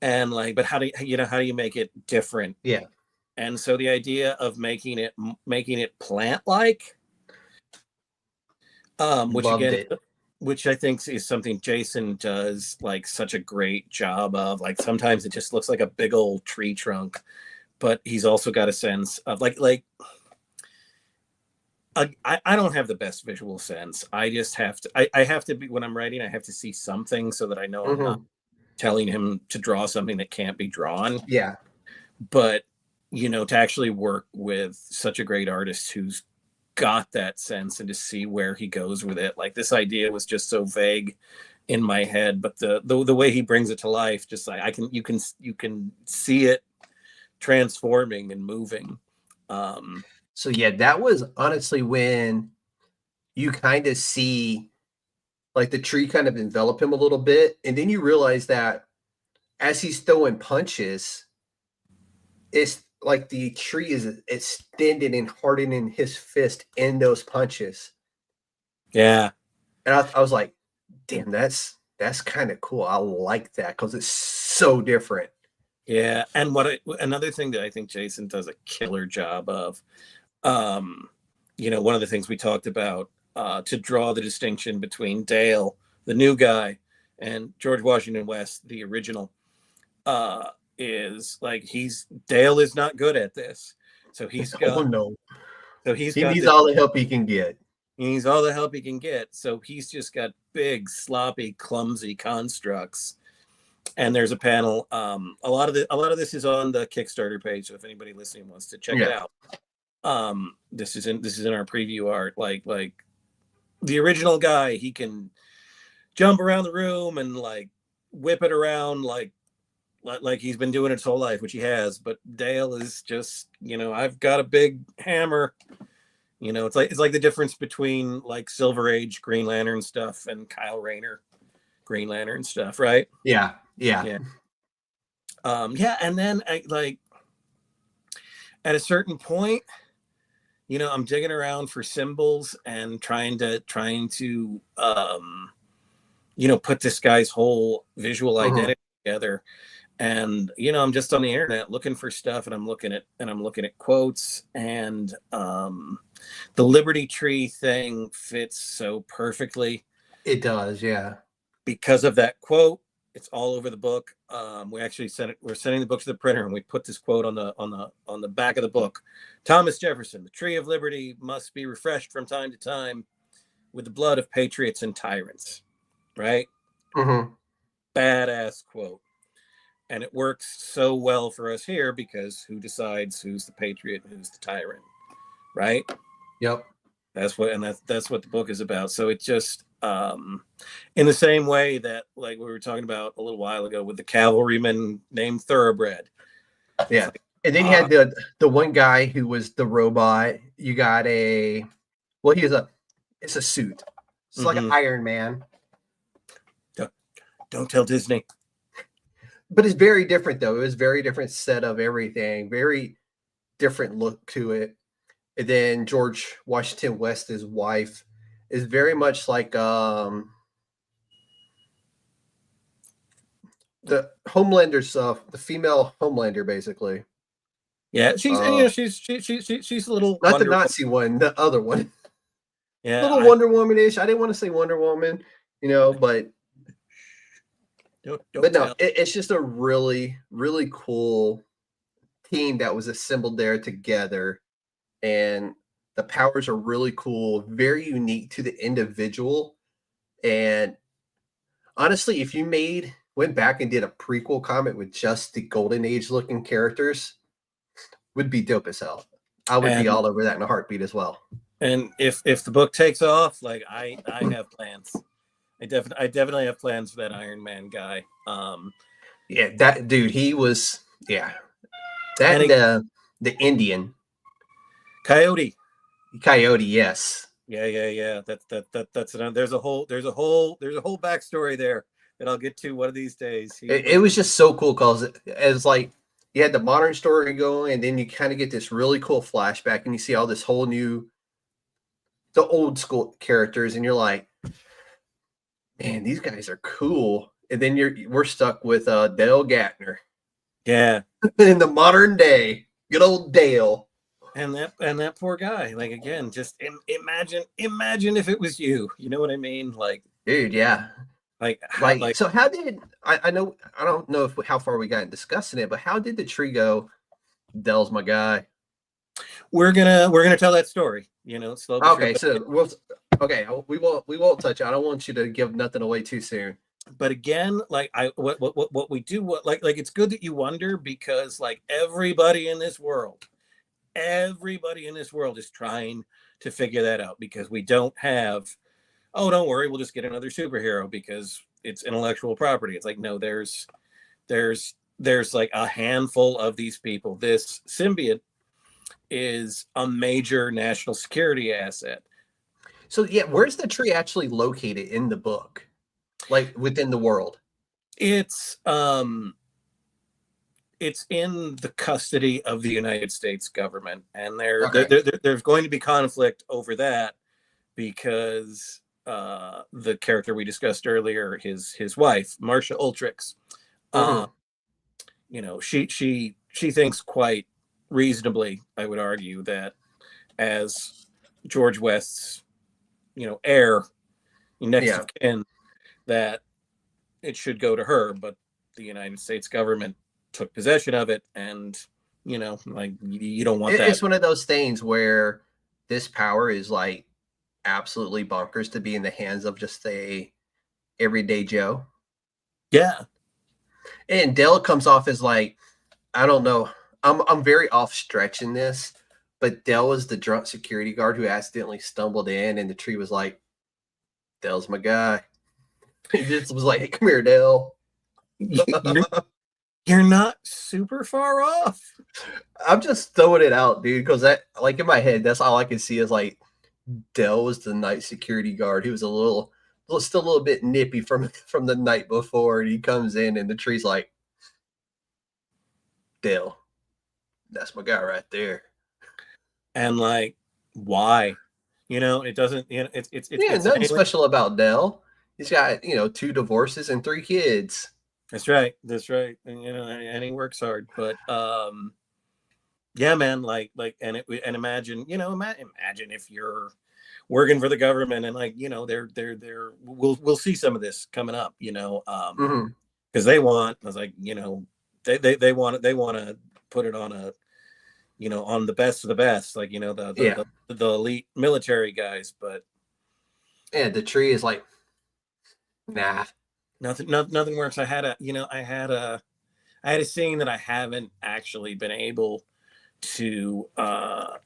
and but how do you make it different? Yeah. And so the idea of making it plant-like, which I think is something Jason does such a great job of. Sometimes it just looks like a big old tree trunk, but he's also got a sense of I don't have the best visual sense. I just have to. I have to be, when I'm writing, I have to see something so that I know I'm not telling him to draw something that can't be drawn. Yeah. But to actually work with such a great artist who's got that sense, and to see where he goes with it, this idea was just so vague in my head, but the way he brings it to life, just you can see it transforming and moving. So yeah, that was honestly when you kind of see the tree kind of envelop him a little bit, and then you realize that as he's throwing punches, it's the tree is extending and hardening his fist in those punches. Yeah. And I was like, Damn, that's kind of cool. I like that because it's so different. Yeah, and another thing that I think Jason does a killer job of, one of the things we talked about to draw the distinction between Dale, the new guy, and George Washington West, the original, is like Dale is not good at this, so he's got Oh no, he needs all the help he can get. He needs all the help he can get, so he's just got big, sloppy, clumsy constructs. And there's a panel. A lot of this is on the Kickstarter page. So if anybody listening wants to check it out, this is in our preview art. Like the original guy, he can jump around the room and like whip it around like he's been doing it his whole life, which he has. But Dale is just, I've got a big hammer. It's like the difference between like Silver Age Green Lantern stuff and Kyle Rayner Green Lantern stuff, right? Yeah. And then at a certain point, I'm digging around for symbols and trying to put this guy's whole visual identity together. And I'm just on the internet looking for stuff, and I'm looking at quotes, and the Liberty Tree thing fits so perfecly. It does, yeah. Because of that quote, it's all over the book. We actually we're sending the book to the printer, and we put this quote on the back of the book. Thomas Jefferson: "The tree of liberty must be refreshed from time to time with the blood of patriots and tyrants." Right? Mm-hmm. Badass quote. And it works so well for us here because who decides who's the patriot and who's the tyrant, right? Yep. That's what the book is about. So it just, in the same way that like we were talking about a little while ago with the cavalryman named Thoroughbred. Yeah. And then you had the one guy who was the robot. You got it's a suit. It's like an Iron Man. Don't tell Disney. But it's very different, though. It was very different set of everything, very different look to it. And then George Washington West, his wife, is very much like the Homelander stuff, the female Homelander, basically. Yeah, she's a little not the Nazi one, the other one. Yeah, a little Wonder Woman-ish. I didn't want to say Wonder Woman, but. But no, it's just a really, really cool team that was assembled there together. And the powers are really cool, very unique to the individual. And honestly, if you went back and did a prequel comic with just the Golden Age looking characters, would be dope as hell. I would be all over that in a heartbeat as well. And if the book takes off, like I have plans. I definitely have plans for that Iron Man guy. Yeah, that dude, he was, yeah. That the Indian Coyote, yes. Yeah. That's there's a whole backstory there that I'll get to one of these days. It was just so cool because it's like you had the modern story going, and then you kind of get this really cool flashback, and you see all this whole new, the old school characters, and you're like, man, these guys are cool. And then we're stuck with Dale Gatner. Yeah. In the modern day. Good old Dale. And that poor guy. Like, again, just imagine if it was you. You know what I mean? Like, dude, yeah. So how did I don't know how far we got in discussing it, but how did the tree go? Dale's my guy. We're gonna tell that story. Slowly. Okay, so we won't touch it. I don't want you to give nothing away too soon. But again, like what we do, like it's good that you wonder, because like everybody in this world is trying to figure that out, because we don't have, oh, don't worry, we'll just get another superhero because it's intellectual property. It's like, no, there's like a handful of these people. This symbiont is a major national security asset. So yeah, where's the tree actually located in the book? Like within the world? It's in the custody of the United States government, and there's going to be conflict over that, because the character we discussed earlier, his wife, Marcia Ultrix. Mhm. She thinks quite reasonably, I would argue, that as George West's heir, next Yeah. of kin, that it should go to her, but the United States government took possession of it, and like you don't want that. It's one of those things where this power is like absolutely bonkers to be in the hands of just a everyday Joe. Yeah. And Dell comes off as like, I don't know. I'm very off stretching this, but Dell was the drunk security guard who accidentally stumbled in, and the tree was like, Dell's my guy. He just was like, hey, come here, Dell. You're not super far off. I'm just throwing it out, dude, because that, like, in my head, that's all I can see is like Dell was the night security guard. He was still a little bit nippy from the night before, and he comes in, and the tree's like, Dell, that's my guy right there. And like, why? It doesn't. It's Nothing special about Dell. He's got 2 divorces and 3 kids. That's right. And and he works hard, but yeah, man. And imagine if you're working for the government, and we'll see some of this coming up, because they want, I was like, they want to put it on on the best of the best, like the elite military guys, but the tree is like, nah. Nothing works. I had a scene that I haven't actually been able to work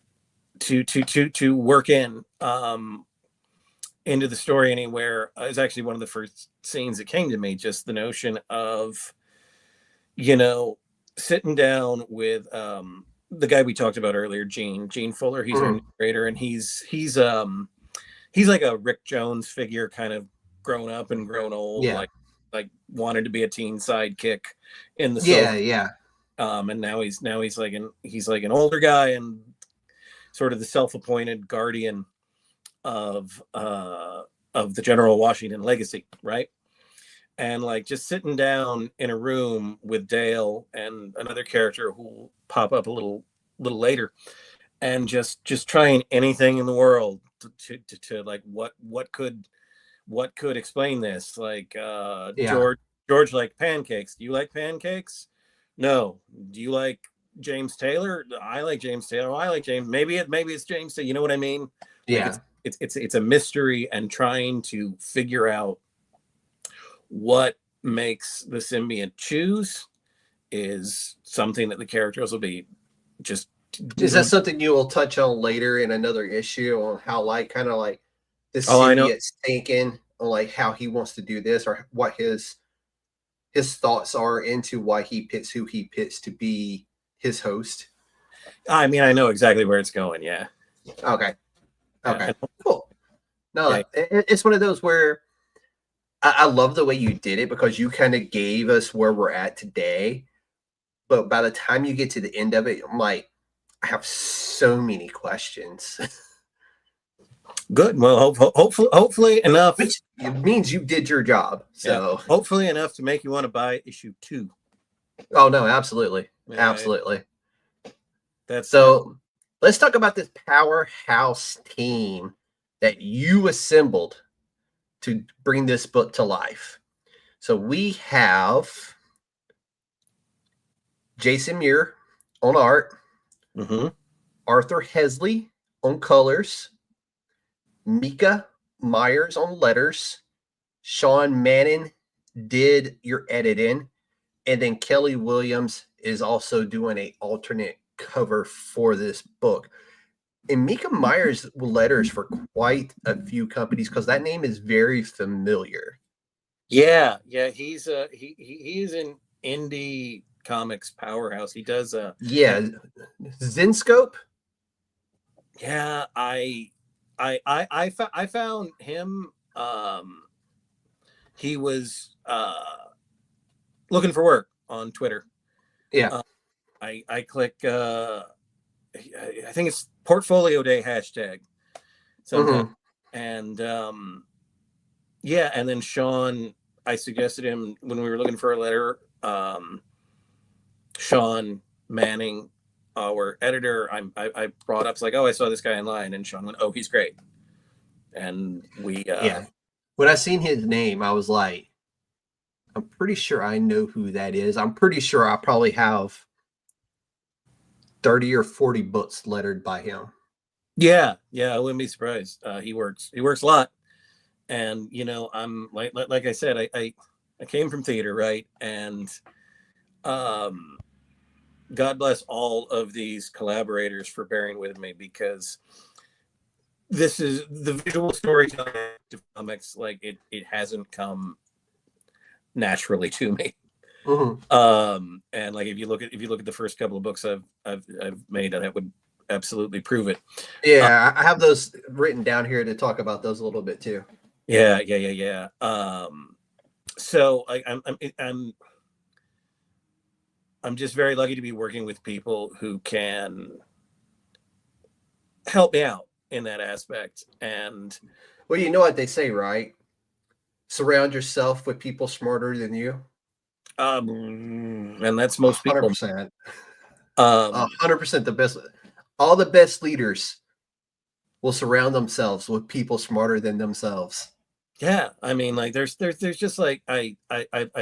into the story anywhere. It's actually one of the first scenes that came to me, just the notion of sitting down with the guy we talked about earlier, Gene Fuller. He's our narrator, and he's like a Rick Jones figure, kind of grown up and grown old, like wanted to be a teen sidekick in the and now he's like an older guy and sort of the self-appointed guardian of the General Washington legacy, right? And like just sitting down in a room with Dale and another character who will pop up a little later, and just trying anything in the world to like what could explain this, like George liked pancakes. Do you like pancakes? No. Do you like James Taylor? I like James Taylor. I like James. Maybe it's James Taylor. You know what I mean? Yeah. Like it's a mystery, and trying to figure out what makes the symbiont choose is something that the characters will be just. Is that something you will touch on later in another issue on how kind of like the symbiote's thinking on like how he wants to do this, or what his thoughts are into why he picks who he picks to be his host? I mean, I know exactly where it's going. Yeah. Okay. Cool. No, it's one of those where I love the way you did it, because you kind of gave us where we're at today. But by the time you get to the end of it, I'm like, I have so many questions. Good. Well, hopefully enough. Which means you did your job. So hopefully enough to make you want to buy issue 2. Oh no, absolutely. Yeah, Absolutely. That's so let's talk about this powerhouse team that you assembled to bring this book to life. So we have Jason Muir on art, Arthur Hesley on colors, Mika Myers on letters, Sean Manning did your editing, and then Kelly Williams is also doing an alternate cover for this book. And Mika Myers letters for quite a few companies, because that name is very familiar. Yeah, he's he's an indie comics powerhouse. He does Zenscope. Yeah, I found him. He was looking for work on Twitter. Yeah. I click. I think it's Portfolio Day hashtag. And Yeah, and then Sean, I suggested him when we were looking for a letter. Sean Manning, our editor, I brought up, it's like, oh, I saw this guy online, and Sean went, oh, he's great, and we Yeah. When I seen his name, I was like, I'm pretty sure I know who that is. I'm pretty sure I probably have 30 or 40 books lettered by him. yeah, I wouldn't be surprised. He works a lot, and I'm like I said, I came from theater, right, and God bless all of these collaborators for bearing with me, because this is the visual storytelling of comics. Like it hasn't come naturally to me. Mm-hmm. And like if you look at the first couple of books I've made, that would absolutely prove it. Yeah, I have those written down here to talk about those a little bit too. Yeah. So I'm just very lucky to be working with people who can help me out in that aspect. And Well, you know what they say, right? Surround yourself with people smarter than you. And that's most people. 100%. 100% the best. All the best leaders will surround themselves with people smarter than themselves. Yeah, I mean, like there's just like I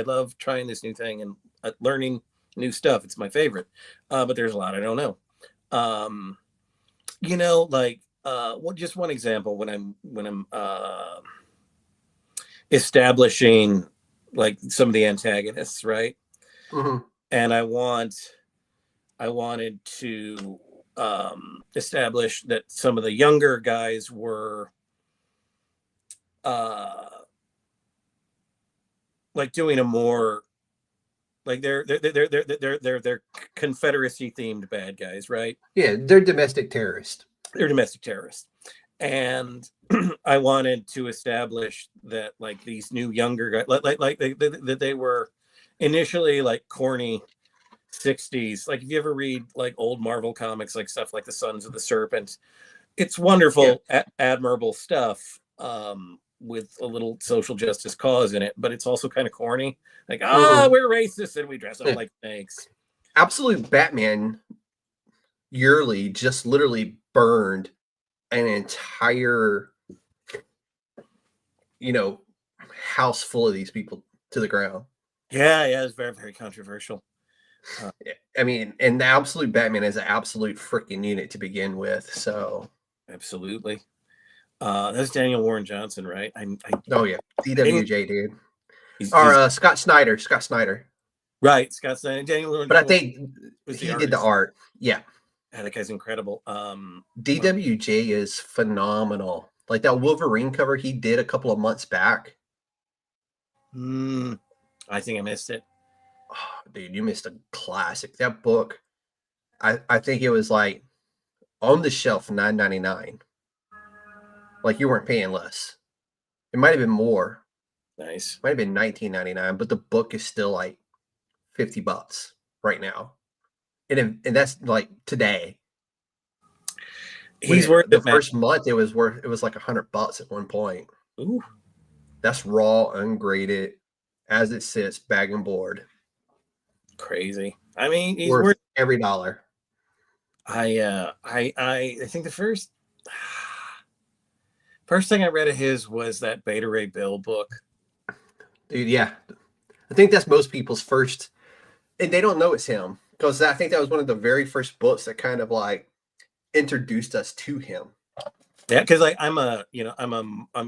love trying this new thing and learning new stuff. It's my favorite. But there's a lot I don't know. Just one example, when I'm establishing like some of the antagonists, right? Mm-hmm. And I wanted to establish that some of the younger guys were like doing a more like they're Confederacy themed bad guys, right? Yeah, they're domestic terrorists. They're domestic terrorists. And I wanted to establish that like these new younger guys, that they were initially like corny 60s. Like if you ever read like old Marvel comics, like stuff like the Sons of the Serpent, it's wonderful, admirable stuff, with a little social justice cause in it, but it's also kind of corny. Like, we're racist and we dress up like snakes. Absolute Batman yearly just literally burned an entire house full of these people to the ground. Yeah, it's very, very controversial. I mean, and the Absolute Batman is an absolute freaking unit to begin with. So absolutely. That's Daniel Warren Johnson, right? Oh yeah, DWJ, dude. Or Scott Snyder. Right, Scott Snyder. Daniel Warren. But I think he did the art. Yeah. That guy's incredible. DWJ is phenomenal. Like that Wolverine cover he did a couple of months back. I think I missed it. Oh, dude, you missed a classic. That book, I think it was like on the shelf $9.99. Like you weren't paying less. It might have been more. Nice. Might have been $19.99, but the book is still like $50 right now. And that's like today. He's worth the first month. It was like $100 at one point. Ooh, that's raw, ungraded, as it sits, bag and board. Crazy. I mean, he's worth every dollar. I think the first thing I read of his was that Beta Ray Bill book. Dude, yeah, I think that's most people's first, and they don't know it's him. Because I think that was one of the very first books that kind of like introduced us to him. Yeah, because like I'm a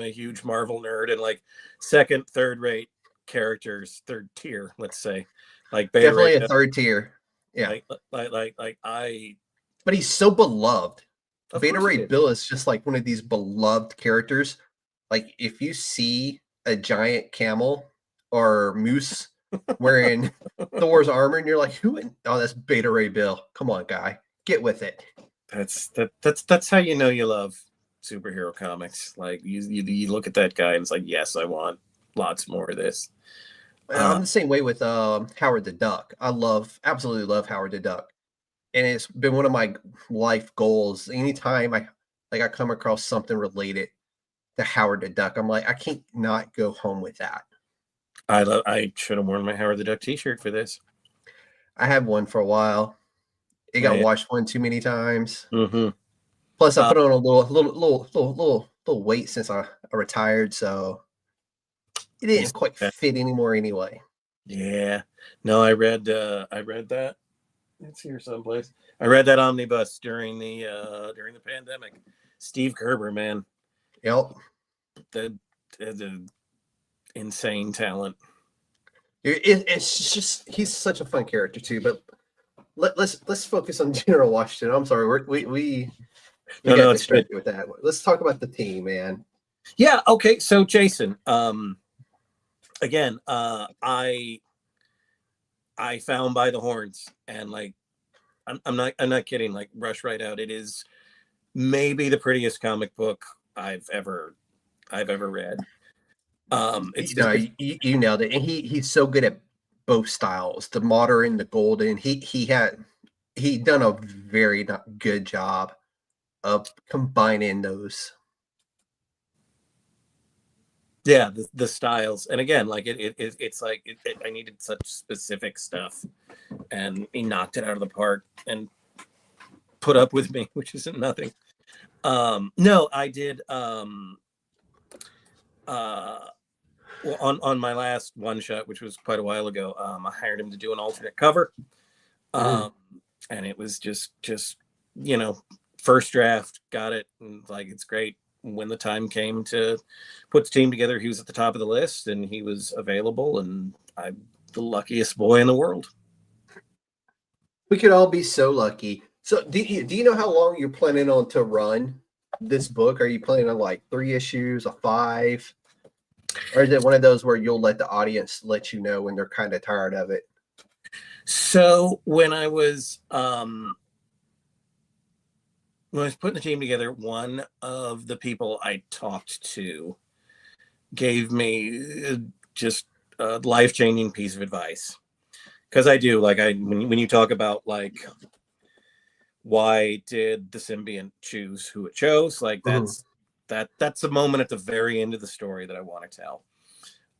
huge Marvel nerd, and like second, third rate characters, third tier, let's say, like Beta definitely Ray, a third tier. Yeah, but he's so beloved. Beta Ray Bill is just like one of these beloved characters. Like if you see a giant camel or moose wearing Thor's armor, and you're like, who? That's Beta Ray Bill. Come on, guy, get with it. That's how you know you love superhero comics. Like you look at that guy and it's like, yes, I want lots more of this. I'm the same way with Howard the Duck. I absolutely love Howard the Duck, and it's been one of my life goals. Anytime I come across something related the Howard the Duck. I'm like, I can't not go home with that. I should have worn my Howard the Duck T-shirt for this. I had one for a while. It got washed one too many times. Mm-hmm. Plus, I put on a little weight since I retired, so it didn't quite fit anymore anyway. Yeah. No, I read that. It's here someplace. I read that omnibus during the pandemic. Steve Gerber, man. Yep. The insane talent. It's just he's such a fun character too. But let's focus on General Washington. I'm sorry, we got distracted with that. Let's talk about the team, man. Yeah. Okay. So Jason, again, I found By the Horns, and like, I'm not kidding. Like, rush right out. It is maybe the prettiest comic book I've ever read. You nailed it, and he's so good at both styles, the modern, the golden. He done a very good job of combining those. Yeah, the styles, and again, like it's like I needed such specific stuff, and he knocked it out of the park and put up with me, which isn't nothing. No, I did. Well, on my last one shot, which was quite a while ago, I hired him to do an alternate cover, and it was just first draft, got it, and like it's great. When the time came to put the team together, he was at the top of the list, and he was available, and I'm the luckiest boy in the world. We could all be so lucky. So, do you know how long you're planning on to run this book? Are you planning on like 3 issues, a 5? Or is it one of those where you'll let the audience let you know when they're kind of tired of it? So when I was putting the team together, one of the people I talked to gave me just a life-changing piece of advice. Because I do, like, when you talk about like why did the symbiont choose who it chose, like that's a moment at the very end of the story that I want to tell.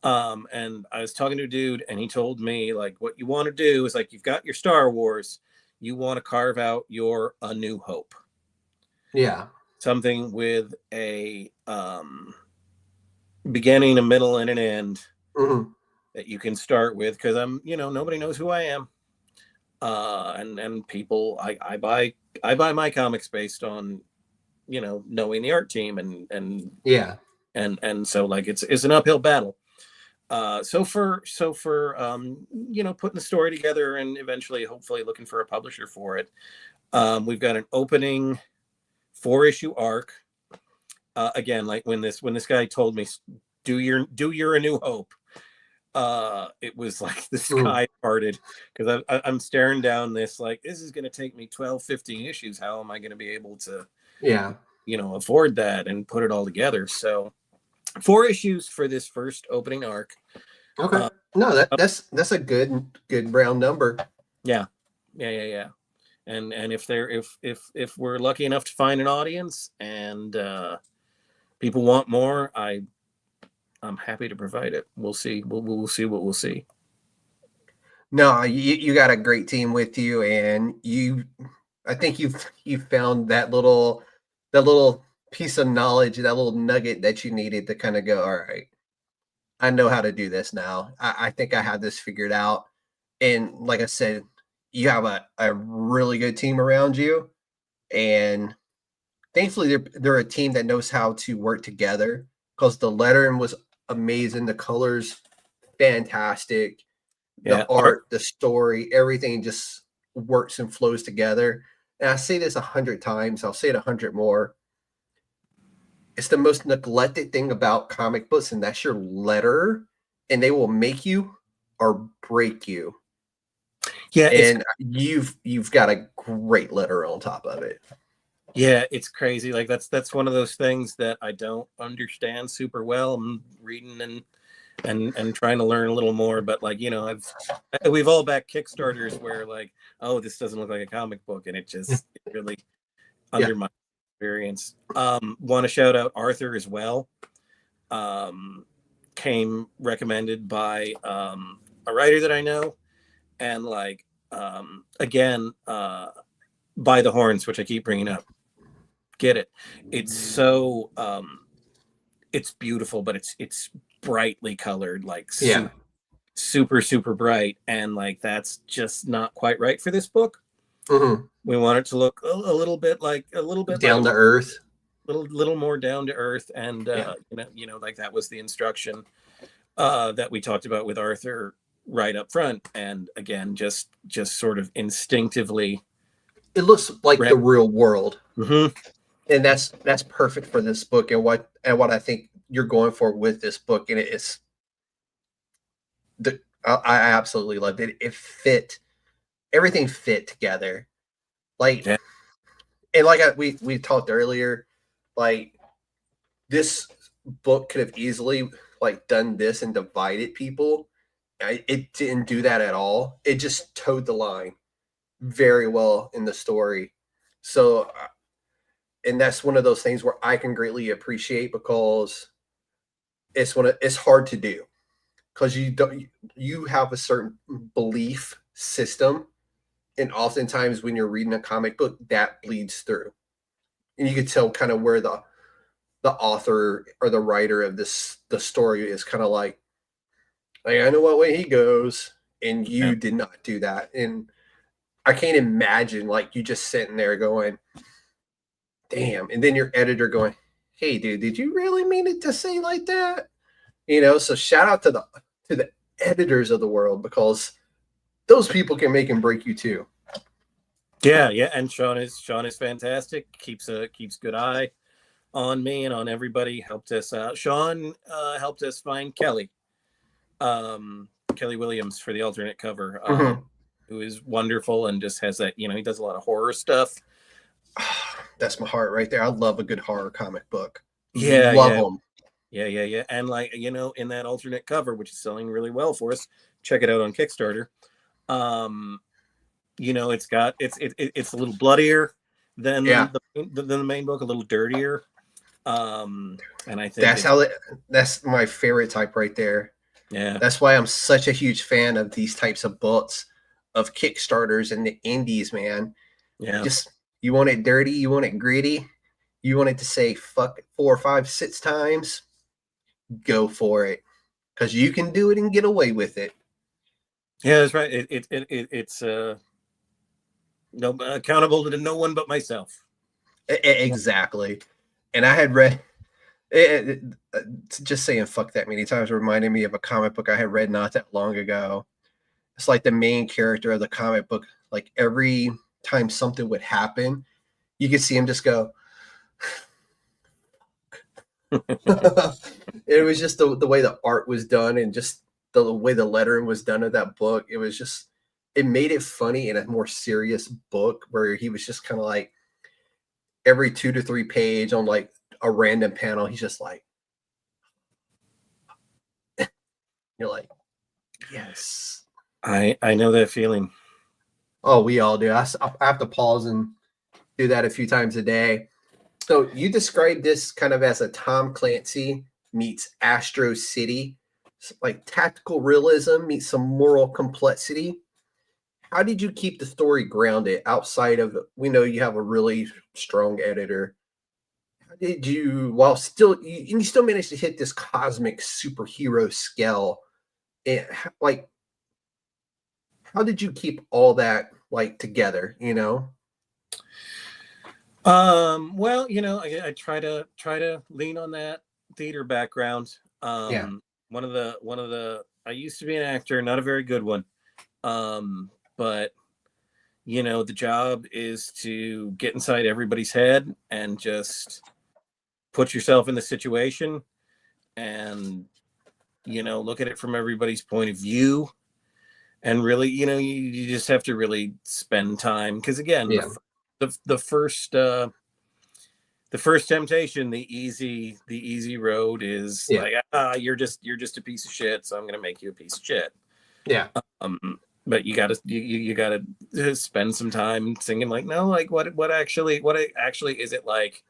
And I was talking to a dude, and he told me, like, what you want to do is, like, you've got your Star Wars, you want to carve out your A New Hope. Yeah. Something with a beginning, a middle, and an end that you can start with, because nobody knows who I am. And people, I buy my comics based on knowing the art team, and so like it's an uphill battle. So for putting the story together and eventually hopefully looking for a publisher for it, we've got an opening 4-issue arc. Again, like when this guy told me do your A New Hope, it was like the sky parted, because I'm staring down this, like, this is going to take me 12-15 issues. How am I going to be able to afford that and put it all together? So 4 issues for this first opening arc. Okay. No, that's a good round number. Yeah. And if we're lucky enough to find an audience and people want more, I'm happy to provide it. We'll see. We'll see what we'll see. No, you got a great team with you, and I think you've found that little piece of knowledge, that little nugget that you needed to kind of go, all right, I know how to do this now. I think I have this figured out. And like I said, you have a really good team around you, and thankfully they're a team that knows how to work together, because the lettering was amazing, the colors fantastic, the art, the story, everything just works and flows together. And I say this 100 times, I'll say it 100 more. It's the most neglected thing about comic books, and that's your letterer, and they will make you or break you. Yeah, and you've got a great letterer on top of it. Yeah, it's crazy. Like that's one of those things that I don't understand super well. I'm reading and trying to learn a little more, but like, we've all backed Kickstarters where like, oh, this doesn't look like a comic book, and it really undermines experience. Want to shout out Arthur as well. Came recommended by a writer that I know, and like again, by the horns, which I keep bringing up. Get it? It's so it's beautiful, but it's brightly colored, like super bright, and like that's just not quite right for this book. Mm-hmm. We want it to look a little bit down to earth, little more down to earth, and like that was the instruction that we talked about with Arthur right up front, and again, just sort of instinctively, it looks like the real world, and that's perfect for this book, and what I think you're going for with this book, and it's I absolutely loved it. It fit, everything fit together, like, and like we talked earlier, like this book could have easily like done this and divided people. It didn't do that at all. It just towed the line very well in the story. So, and that's one of those things where I can greatly appreciate, because it's hard to do, because you have a certain belief system, and oftentimes when you're reading a comic book, that bleeds through, and you can tell kind of where the author or the writer of the story is kind of like, I know what way he goes, and you did not do that. And I can't imagine like you just sitting there going, damn, and then your editor going, hey dude, did you really mean it to say like that? So shout out to the editors of the world, because those people can make and break you too. Yeah, and Sean is fantastic. Keeps good eye on me and on everybody. Helped us out. Sean helped us find Kelly Williams for the alternate cover, who is wonderful and just has that, he does a lot of horror stuff. That's my heart right there. I love a good horror comic book. Love them. Yeah. And like, in that alternate cover, which is selling really well for us, check it out on Kickstarter. It's a little bloodier than the main book, a little dirtier. And I think that's my favorite type right there. Yeah. That's why I'm such a huge fan of these types of books, of Kickstarters and the indies, man. Yeah. Just, you want it dirty, you want it gritty, you want it to say fuck 4, 5, 6 times, go for it, because you can do it and get away with it. Yeah, that's right. It's no accountable to no one but myself. Exactly. And I had read it, just saying fuck that many times reminded me of a comic book I had read not that long ago. It's like the main character of the comic book, like every time something would happen, you could see him just go. It was just the way the art was done, and just the way the lettering was done of that book. It was just, it made it funny in a more serious book, where he was just kind of like, every 2 to 3 page on like a random panel, he's just like, you're like, yes. I know that feeling. Oh, we all do. I have to pause and do that a few times a day. So you described this kind of as a Tom Clancy meets Astro City, like tactical realism meets some moral complexity. How did you keep the story grounded outside of, we know you have a really strong editor. How did you, while still, you still managed to hit this cosmic superhero scale? And like, how did you keep all that like together, Well, I try to lean on that theater background. One of the I used to be an actor, not a very good one. But the job is to get inside everybody's head and just put yourself in the situation and look at it from everybody's point of view. And really, you just have to really spend time, because again, the first temptation, the easy road is like, you're just a piece of shit, so I'm gonna make you a piece of shit. Yeah. But you gotta spend some time singing like, no, like what actually is it like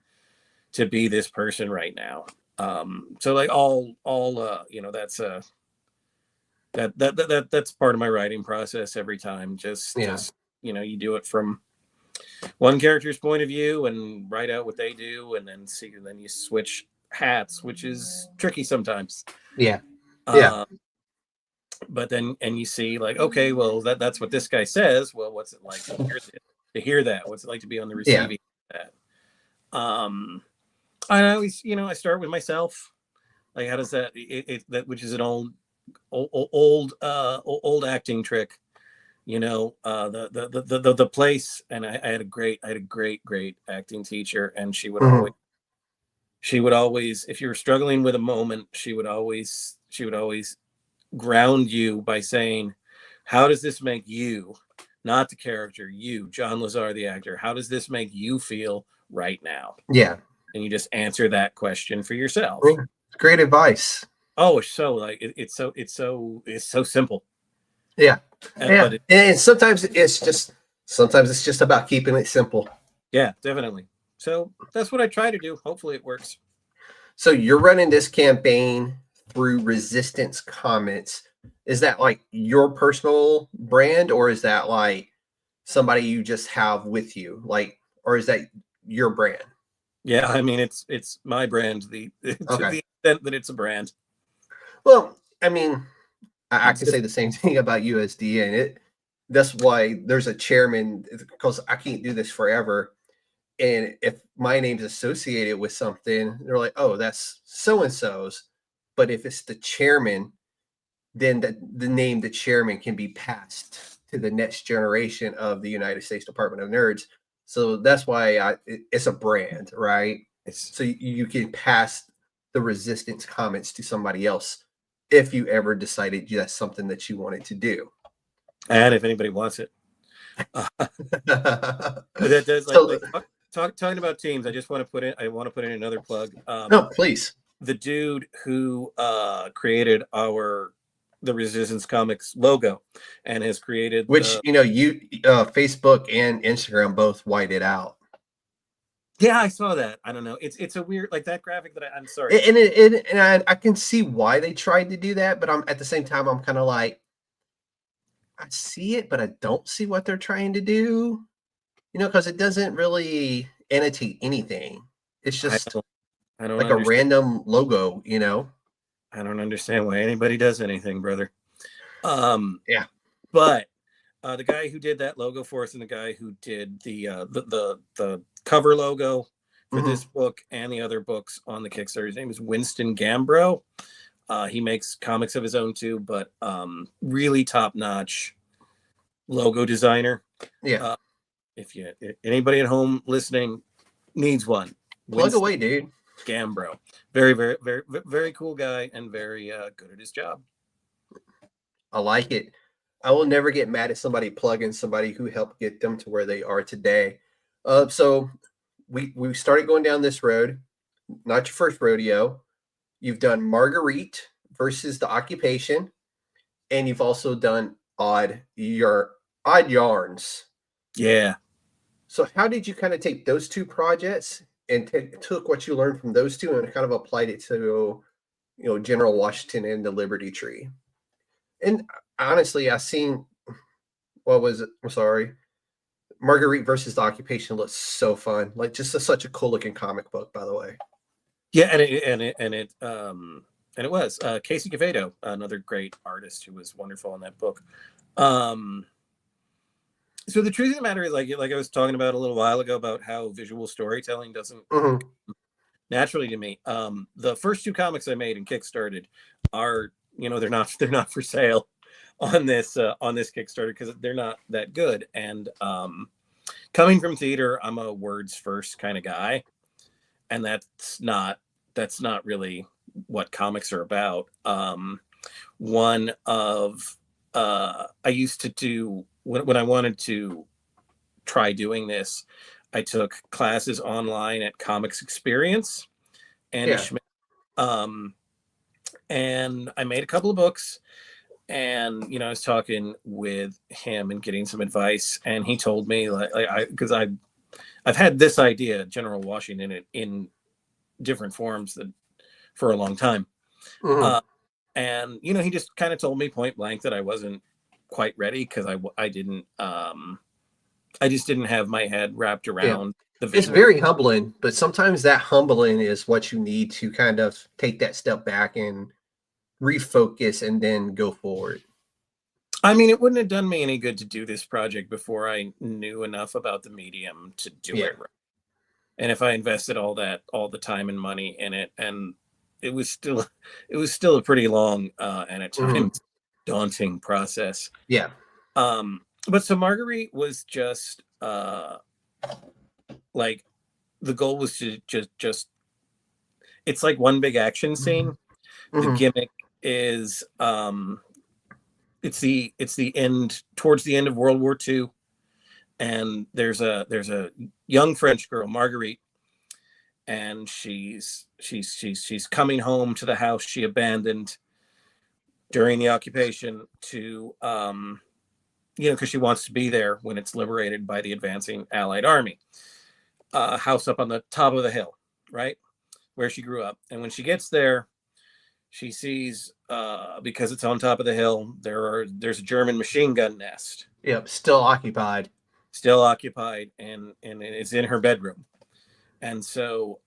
to be this person right now. So like all that's part of my writing process every time. Just you do it from one character's point of view and write out what they do, and then you switch hats, which is tricky sometimes. Yeah. But then you see like, okay, well that's what this guy says. Well, what's it like to hear that? What's it like to be on the receiving of that? I always, I start with myself. Like, how does that that which is an old acting trick, the place. And I had a great acting teacher, and she would always, if you were struggling with a moment, she would always ground you by saying, how does this make you, not the character, you, John Luzar, the actor, how does this make you feel right now? Yeah. And you just answer that question for yourself. Great advice. Oh, it's so like it's so simple. Yeah. But and sometimes it's just about keeping it simple. Yeah, definitely. So that's what I try to do. Hopefully it works. So you're running this campaign through Resistance Comics. Is that like your personal brand, or is that like somebody you just have with you? Like, or is that your brand? Yeah, I mean it's my brand, to the extent that it's a brand. Well, I mean, I can say the same thing about USDN. That's why there's a chairman, because I can't do this forever. And if my name's associated with something, they're like, oh, that's so-and-so's. But if it's the chairman, then the name the chairman can be passed to the next generation of the United States Department of Nerds. So that's why it's a brand, right? So you can pass the Resistance Comics to somebody else if you ever decided that's something that you wanted to do. And if anybody wants it. Talking about teams, I want to put in another plug. No, please. The dude who created the Resistance Comics logo and has created, which Facebook and Instagram both whited out. Yeah, I saw that. I don't know. It's a weird, like, that graphic that I'm sorry. And I can see why they tried to do that, but I'm at the same time I'm kind of like, I see it, but I don't see what they're trying to do. Because it doesn't really annotate anything. It's just I don't like a random logo, I don't understand why anybody does anything, brother. Yeah. But the guy who did that logo for us, and the guy who did the cover logo for this book and the other books on the Kickstarter, his name is Winston Gambro. He makes comics of his own too, but really top-notch logo designer. Yeah. If anybody at home listening needs one, plug away, dude. Gambro, very, very, very, very cool guy, and very good at his job. I like it. I will never get mad at somebody plugging somebody who helped get them to where they are today. So we started going down this road. Not your first rodeo. You've done Marguerite versus the Occupation, and you've also done Odd Yarns. Yeah. So how did you kind of take those two projects and took what you learned from those two and kind of applied it to, General Washington and the Liberty Tree? And honestly, I seen, what was it? I'm sorry. Marguerite versus the Occupation looks so fun. Like, just such a cool looking comic book, by the way. Yeah. And it was Casey Cavedo, another great artist who was wonderful in that book. So the truth of the matter is, like I was talking about a little while ago, about how visual storytelling doesn't naturally to me. The first two comics I made and kickstarted are, they're not for sale on this Kickstarter because they're not that good. And coming from theater, I'm a words first kind of guy, and that's not really what comics are about. I used to do, when I wanted to try doing this, I took classes online at Comics Experience and and I made a couple of books, and I was talking with him and getting some advice, and he told me, because I've had this idea, General Washington, in different forms for a long time. Mhm. And he just kind of told me point blank that I wasn't quite ready because I didn't I just didn't have my head wrapped around the It's vision. very humbling, but sometimes that humbling is what you need to kind of take that step back and refocus and then go forward. I mean, it wouldn't have done me any good to do this project before I knew enough about the medium to do Yeah. it right. And if I invested all the time and money in it, and it was still a pretty long and at Mhm. times daunting process. Yeah. But so Marguerite was just like, the goal was to just it's like one big action scene. The Mhm. gimmick is it's the end, towards the end of World War II, and there's a young French girl, Marguerite, and she's coming home to the house she abandoned during the occupation to because she wants to be there when it's liberated by the advancing Allied army. House up on the top of the hill, right where she grew up. And when she gets there, she sees, because it's on top of the hill, there's a German machine gun nest Yep. Still occupied. still occupied, and it's in her bedroom. And so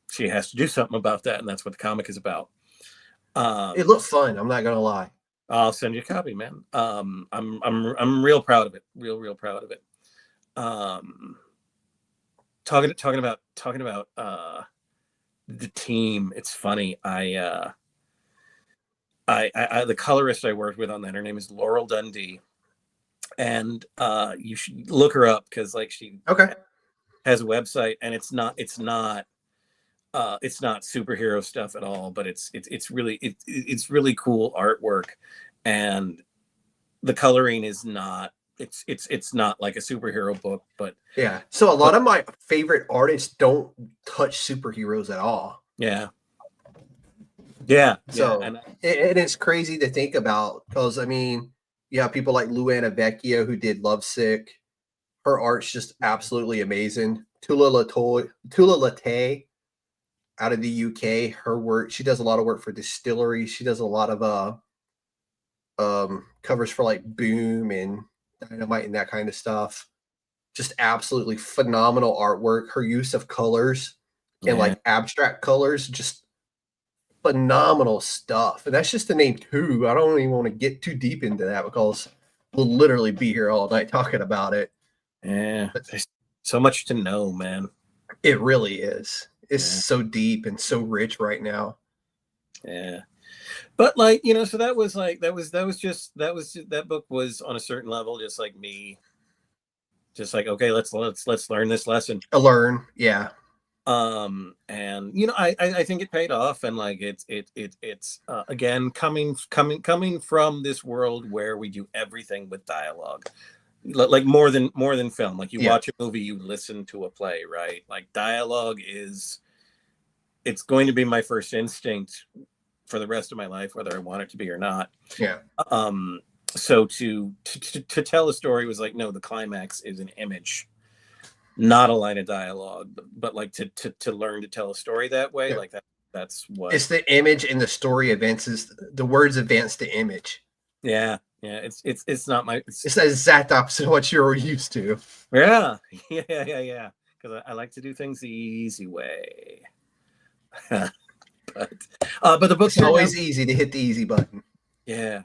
she has to do something about that, and that's what the comic is about. It looked fun. I'm not gonna lie. I'll send you a copy, man. I'm real proud of it. Real proud of it. Talking about the team. It's funny. I the colorist I worked with on that, her name is Laurel Dundee, and you should look her up because like she Okay. has a website, and it's not superhero stuff at all, but it's really cool artwork, and the coloring is not it's not like a superhero book, but Yeah. So a lot of my favorite artists don't touch superheroes at all. yeah. So And it's crazy to think about because I mean, you have people like Luana Vecchio who did Lovesick. Her art's just absolutely amazing. Tula Latte out of the UK. Her work, she does a lot of work for distilleries. She does a lot of covers for like Boom and Dynamite and that kind of stuff. Just absolutely phenomenal artwork. Her use of colors and Yeah. like abstract colors, just phenomenal stuff. And that's just to name two. I don't even want to get too deep into that because we'll literally be here all night talking about it. Yeah, there's so much to know, man. It really is. It's Yeah. so deep and so rich right now. Yeah. But like, so that was that book was on a certain level, just like me, just like, okay, let's learn this lesson. A learn, yeah. And I think it paid off, and like it's again coming from this world where we do everything with dialogue, like more than film. Like you watch a movie, you listen to a play, right? Like dialogue it's going to be my first instinct for the rest of my life, whether I want it to be or not. Yeah. So to tell a story was like, no, the climax is an image, not a line of dialogue, but like to learn to tell a story that way, like that's what it's the image, and the story advances. The words advance the image. Yeah. It's not my. It's the exact opposite of what you're used to. Yeah. Because I like to do things the easy way. but the book's It's always easy to hit the easy button. Yeah.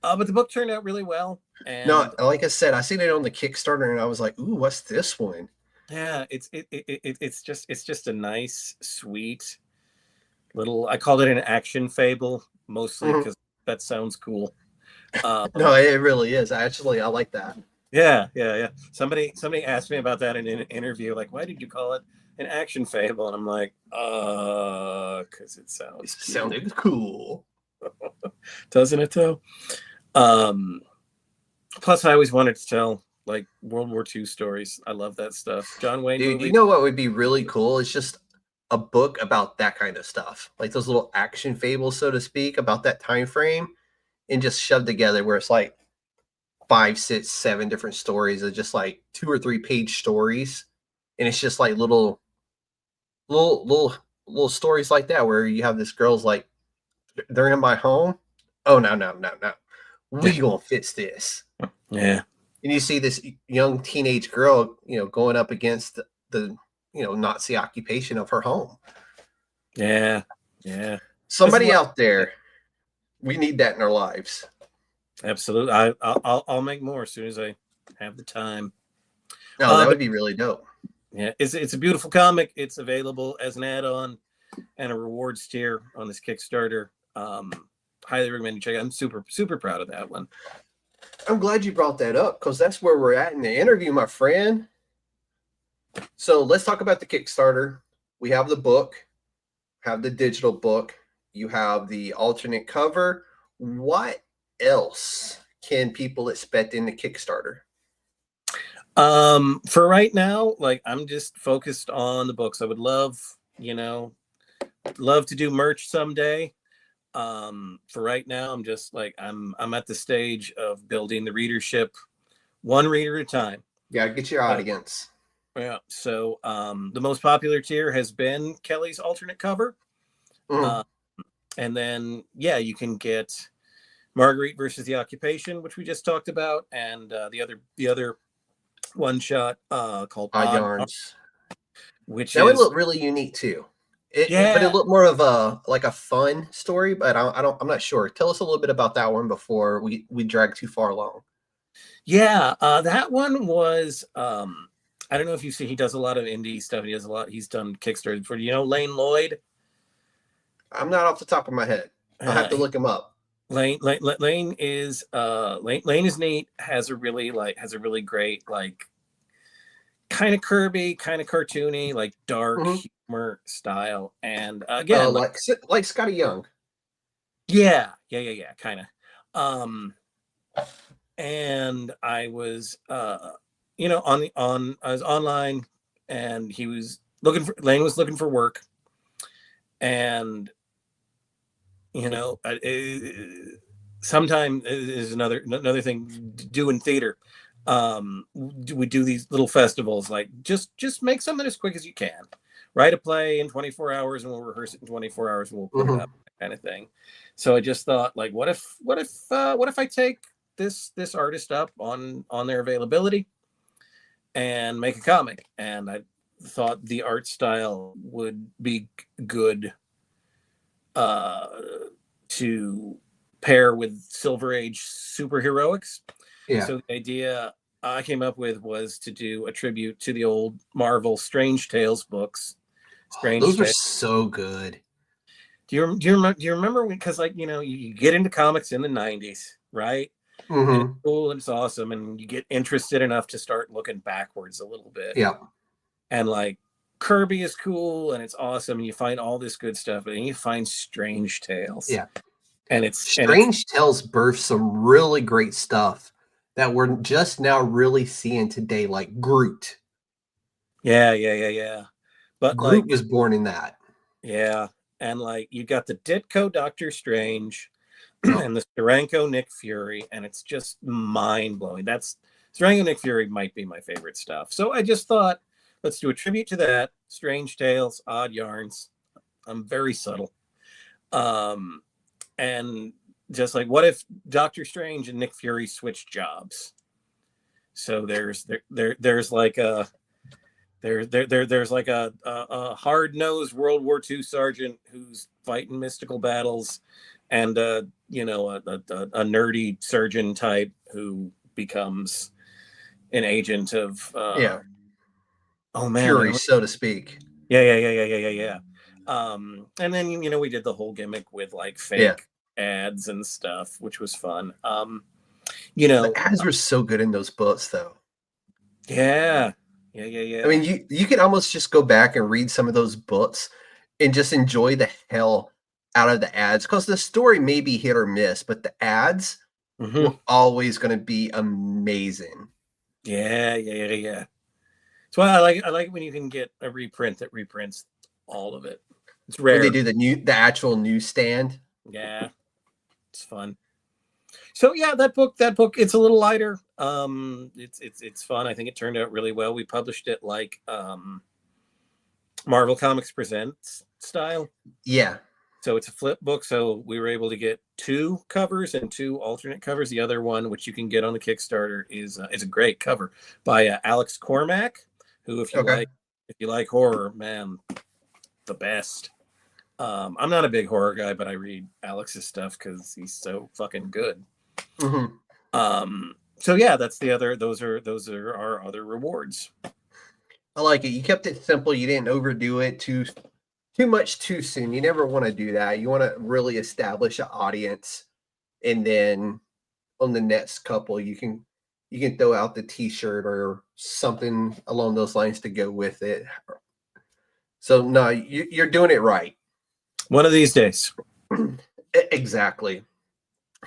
But the book turned out really well. And no, like I said, I seen it on the Kickstarter and I was like, ooh, what's this one? Yeah, it's just a nice, sweet little, I called it an action fable, mostly because that sounds cool. No, it really is. I like that. Yeah. Somebody asked me about that in an interview, like, why did you call it an action fable? And I'm like, because it sounded cool. Doesn't it though? Plus I always wanted to tell like World War II stories. I love that stuff. John Wayne Dude, movie. you know what would be really cool? It's just a book about that kind of stuff, like those little action fables, so to speak, about that time frame, and just shoved together where it's like 5, 6, 7 different stories of just like 2 or 3 page stories, and it's just like little little stories like that where you have this girl's like, they're in my home. Oh no. We gonna fix this. Yeah. And you see this young teenage girl, going up against the Nazi occupation of her home. Yeah. Somebody out there, we need that in our lives. Absolutely. I'll make more as soon as I have the time. No, that would be really dope. Yeah, it's a beautiful comic. It's available as an add-on and a rewards tier on this Kickstarter. Highly recommend you check it. I'm super proud of that one. I'm glad you brought that up because that's where we're at in the interview, my friend. So let's talk about the Kickstarter. We have the book, have the digital book, you have the alternate cover. What else can people expect in the Kickstarter? For right now, like I'm just focused on the books. I would love to do merch someday. For right now, I'm just like I'm at the stage of building the readership one reader at a time. Yeah, get your audience. Yeah. So the most popular tier has been Kelly's alternate cover. And then you can get Marguerite versus the Occupation, which we just talked about, and the other one shot called Odd Yarns, which would look really unique too. But it looked more of a fun story. But I'm not sure. Tell us a little bit about that one before we drag too far along. Yeah, that one was. I don't know if you see. He does a lot of indie stuff. He's done Kickstarter for Lane Lloyd. I'm not off the top of my head. I'll have to look him up. Lane is neat. Has a really great kind of Kirby, kind of cartoony, like dark humor style. And again, like Scotty Young. Yeah, kind of. And I was I was online, and Lane was looking for work, and sometimes is another thing doing theater. We do these little festivals, like just make something as quick as you can. Write a play in 24 hours and we'll rehearse it in 24 hours and we'll put it up, kind of thing. So I just thought, like, what if I take this artist up on their availability and make a comic? And I thought the art style would be good to pair with Silver Age superheroics. Yeah. So the idea I came up with was to do a tribute to the old Marvel Strange Tales books. Those were so good. Do you remember when? Because you get into comics in the 90s, right? And it's cool and it's awesome, and you get interested enough to start looking backwards a little bit. Yeah. And Kirby is cool and it's awesome, and you find all this good stuff, and then you find Strange Tales. Yeah. And Strange Tales birthed some really great stuff that we're just now really seeing today, like Groot. Yeah. But Groot was born in that. Yeah. And you got the Ditko Doctor Strange and the Steranko Nick Fury, and it's just mind-blowing. Steranko Nick Fury might be my favorite stuff. So I just thought, let's do a tribute to that. Strange Tales, Odd Yarns. I'm very subtle. And just what if Doctor Strange and Nick Fury switched jobs? So there's a hard-nosed World War II sergeant who's fighting mystical battles, and a nerdy surgeon type who becomes an agent of Fury, so to speak. Yeah. And then we did the whole gimmick with fake ads and stuff, which was fun. The ads were so good in those books, though. Yeah. I mean, you can almost just go back and read some of those books and just enjoy the hell out of the ads, because the story may be hit or miss, but the ads were always going to be amazing. Yeah. That's why I like when you can get a reprint that reprints all of it. It's rare. When they do the actual newsstand. Yeah, it's fun. So yeah, that book, it's a little lighter. It's fun. I think it turned out really well. We published it Marvel Comics Presents style. Yeah. So it's a flip book. So we were able to get 2 covers and 2 alternate covers. The other one, which you can get on the Kickstarter, is a great cover by Alex Cormack, who, if you like horror, man, the best. I'm not a big horror guy, but I read Alex's stuff because he's so fucking good. Mm-hmm. So yeah, that's the other. Those are our other rewards. I like it. You kept it simple. You didn't overdo it too much too soon. You never want to do that. You want to really establish an audience, and then on the next couple, you can throw out the T-shirt or something along those lines to go with it. So no, you're doing it right. One of these days. Exactly.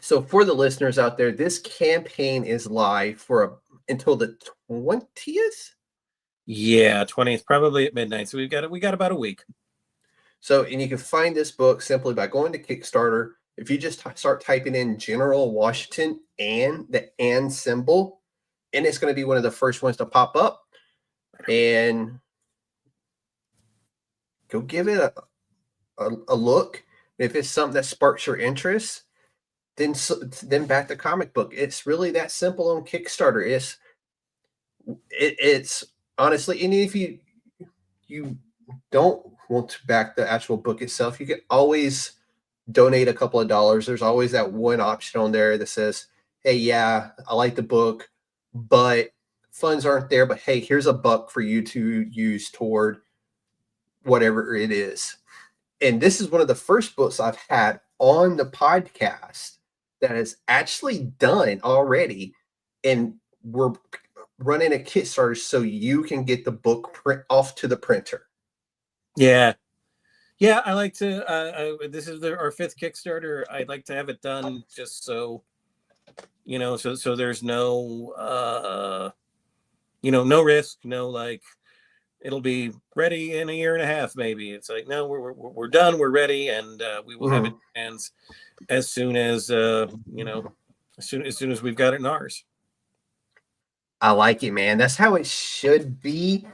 So for the listeners out there, this campaign is live until the 20th. Yeah, 20th, probably at midnight. So we got about a week. So, and you can find this book simply by going to Kickstarter. If you just start typing in General Washington and the and symbol, and it's going to be one of the first ones to pop up. And go give it a look. If it's something that sparks your interest, then back the comic book. It's really that simple on Kickstarter. It's honestly, and if you don't want to back the actual book itself, you can always donate a couple of dollars. There's always that one option on there that says, hey, yeah, I like the book, but funds aren't there. But hey, here's $1 for you to use toward whatever it is. And this is one of the first books I've had on the podcast that is actually done already. And we're running a Kickstarter so you can get the book print off to the printer. Yeah. I like to. This is our 5th Kickstarter. I'd like to have it done just so, so there's no, no risk, no like. It'll be ready in a year and a half, maybe. It's like, no, we're done, we're ready, and we will have it in hands as soon as as soon as we've got it in ours. I like it, man. That's how it should be.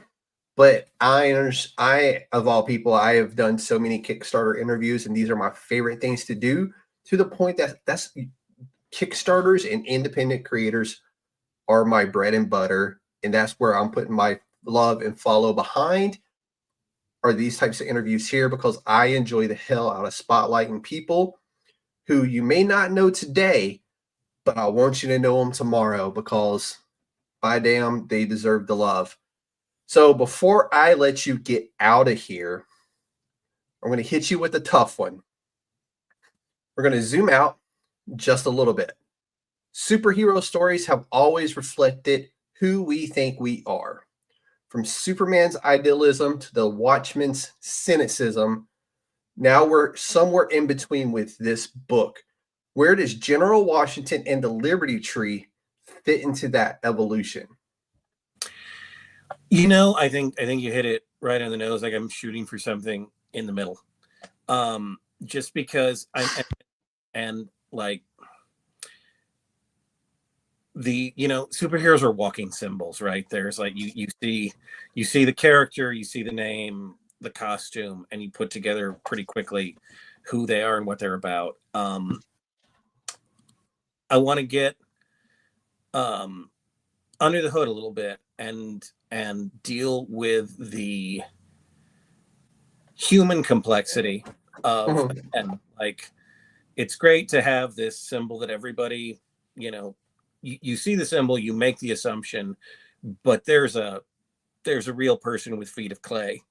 But I of all people, I have done so many Kickstarter interviews, and these are my favorite things to do. To the point that's Kickstarters and independent creators are my bread and butter, and that's where I'm putting my love and follow behind are these types of interviews here, because I enjoy the hell out of spotlighting people who you may not know today, but I want you to know them tomorrow, because by damn, they deserve the love. So before I let you get out of here, I'm going to hit you with a tough one. We're going to zoom out just a little bit. Superhero stories have always reflected who we think we are. From Superman's idealism to the Watchman's cynicism, now we're somewhere in between with this book. Where does General Washington and the Liberty Tree fit into that evolution? I think you hit it right on the nose. Like, I'm shooting for something in the middle. Just because the superheroes are walking symbols, right? There's like you see the character, you see the name, the costume, and you put together pretty quickly who they are and what they're about. I want to get under the hood a little bit and deal with the human complexity of and like, it's great to have this symbol that everybody, you see the symbol, you make the assumption, but there's a real person with feet of clay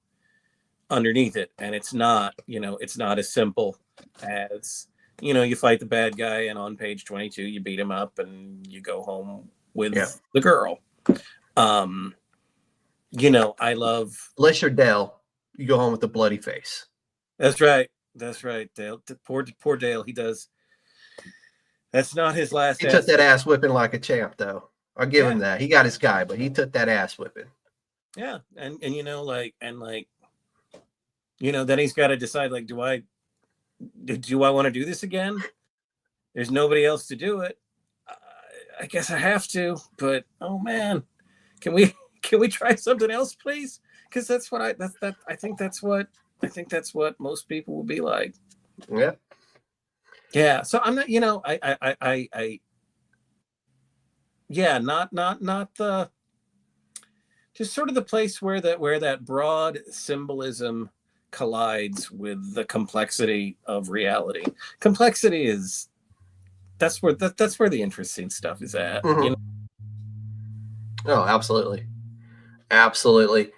underneath it, and it's not as simple as you fight the bad guy and on page 22 you beat him up and you go home with the girl. I love, Unless you're Dale, you go home with a bloody face. That's right, Dale. Poor Dale. He does. That's not his last. He took that ass whipping like a champ, though. I'll give him that. He got his guy, but he took that ass whipping. Yeah, and then he's got to decide, like, do I want to do this again? There's nobody else to do it. I guess I have to, but oh man, can we try something else, please? because that's what I think that's what most people will be like. Yeah. Yeah. So I'm not, not the, just sort of the place where that broad symbolism collides with the complexity of reality. Complexity is, that's where the interesting stuff is at. Mm-hmm. Oh, absolutely. Absolutely.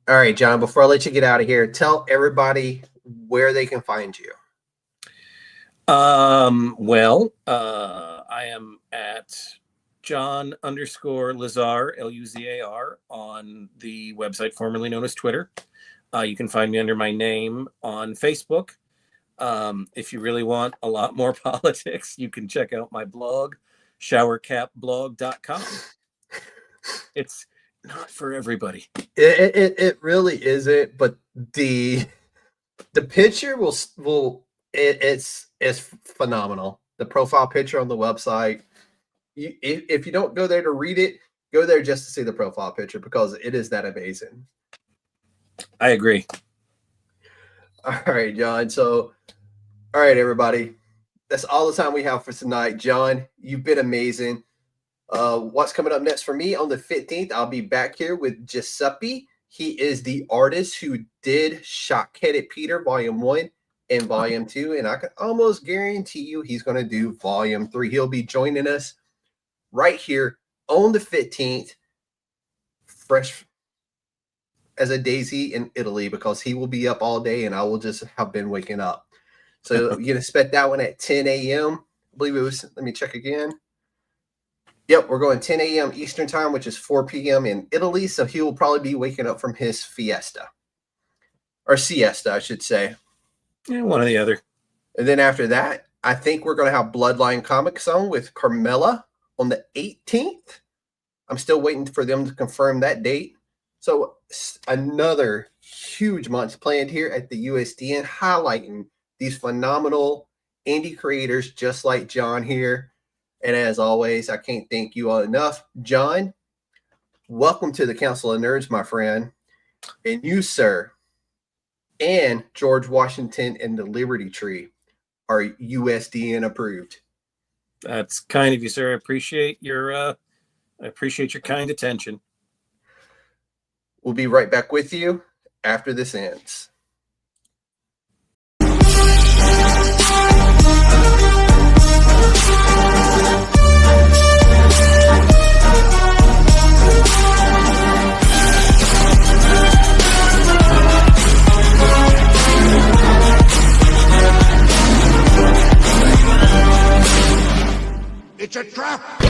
All right, John, before I let you get out of here, tell everybody where they can find you. I am at John _Luzar, Luzar, on the website formerly known as Twitter. You can find me under my name on Facebook. If you really want a lot more politics, you can check out my blog, showercapblog.com. It's not for everybody. It really isn't, but the picture it's phenomenal. The profile picture on the website. If you don't go there to read it, go there just to see the profile picture because it is that amazing. I agree. All right, John. So, all right, everybody. That's all the time we have for tonight. John, you've been amazing. What's coming up next for me on the 15th? I'll be back here with Giuseppe. He is the artist who did Shock-Headed Peter Volume 1 and Volume 2. And I can almost guarantee you he's going to do Volume 3. He'll be joining us right here on the 15th, fresh as a daisy in Italy, because he will be up all day and I will just have been waking up. So you can expect that one at 10 a.m. I believe it was, let me check again. Yep, we're going 10 a.m. Eastern time, which is 4 p.m. in Italy. So he will probably be waking up from his fiesta. Or siesta, I should say. Yeah, one or the other. And then after that, I think we're going to have Bloodline Comic Zone with Carmela on the 18th. I'm still waiting for them to confirm that date. So another huge month planned here at the USDN, highlighting these phenomenal indie creators just like John here. And as always, I can't thank you all enough. John, welcome to the Council of Nerds, my friend. And you, sir, and George Washington and the Liberty Tree are USDN approved. That's kind of you, sir. I appreciate your kind attention. We'll be right back with you after this ends. It's a trap!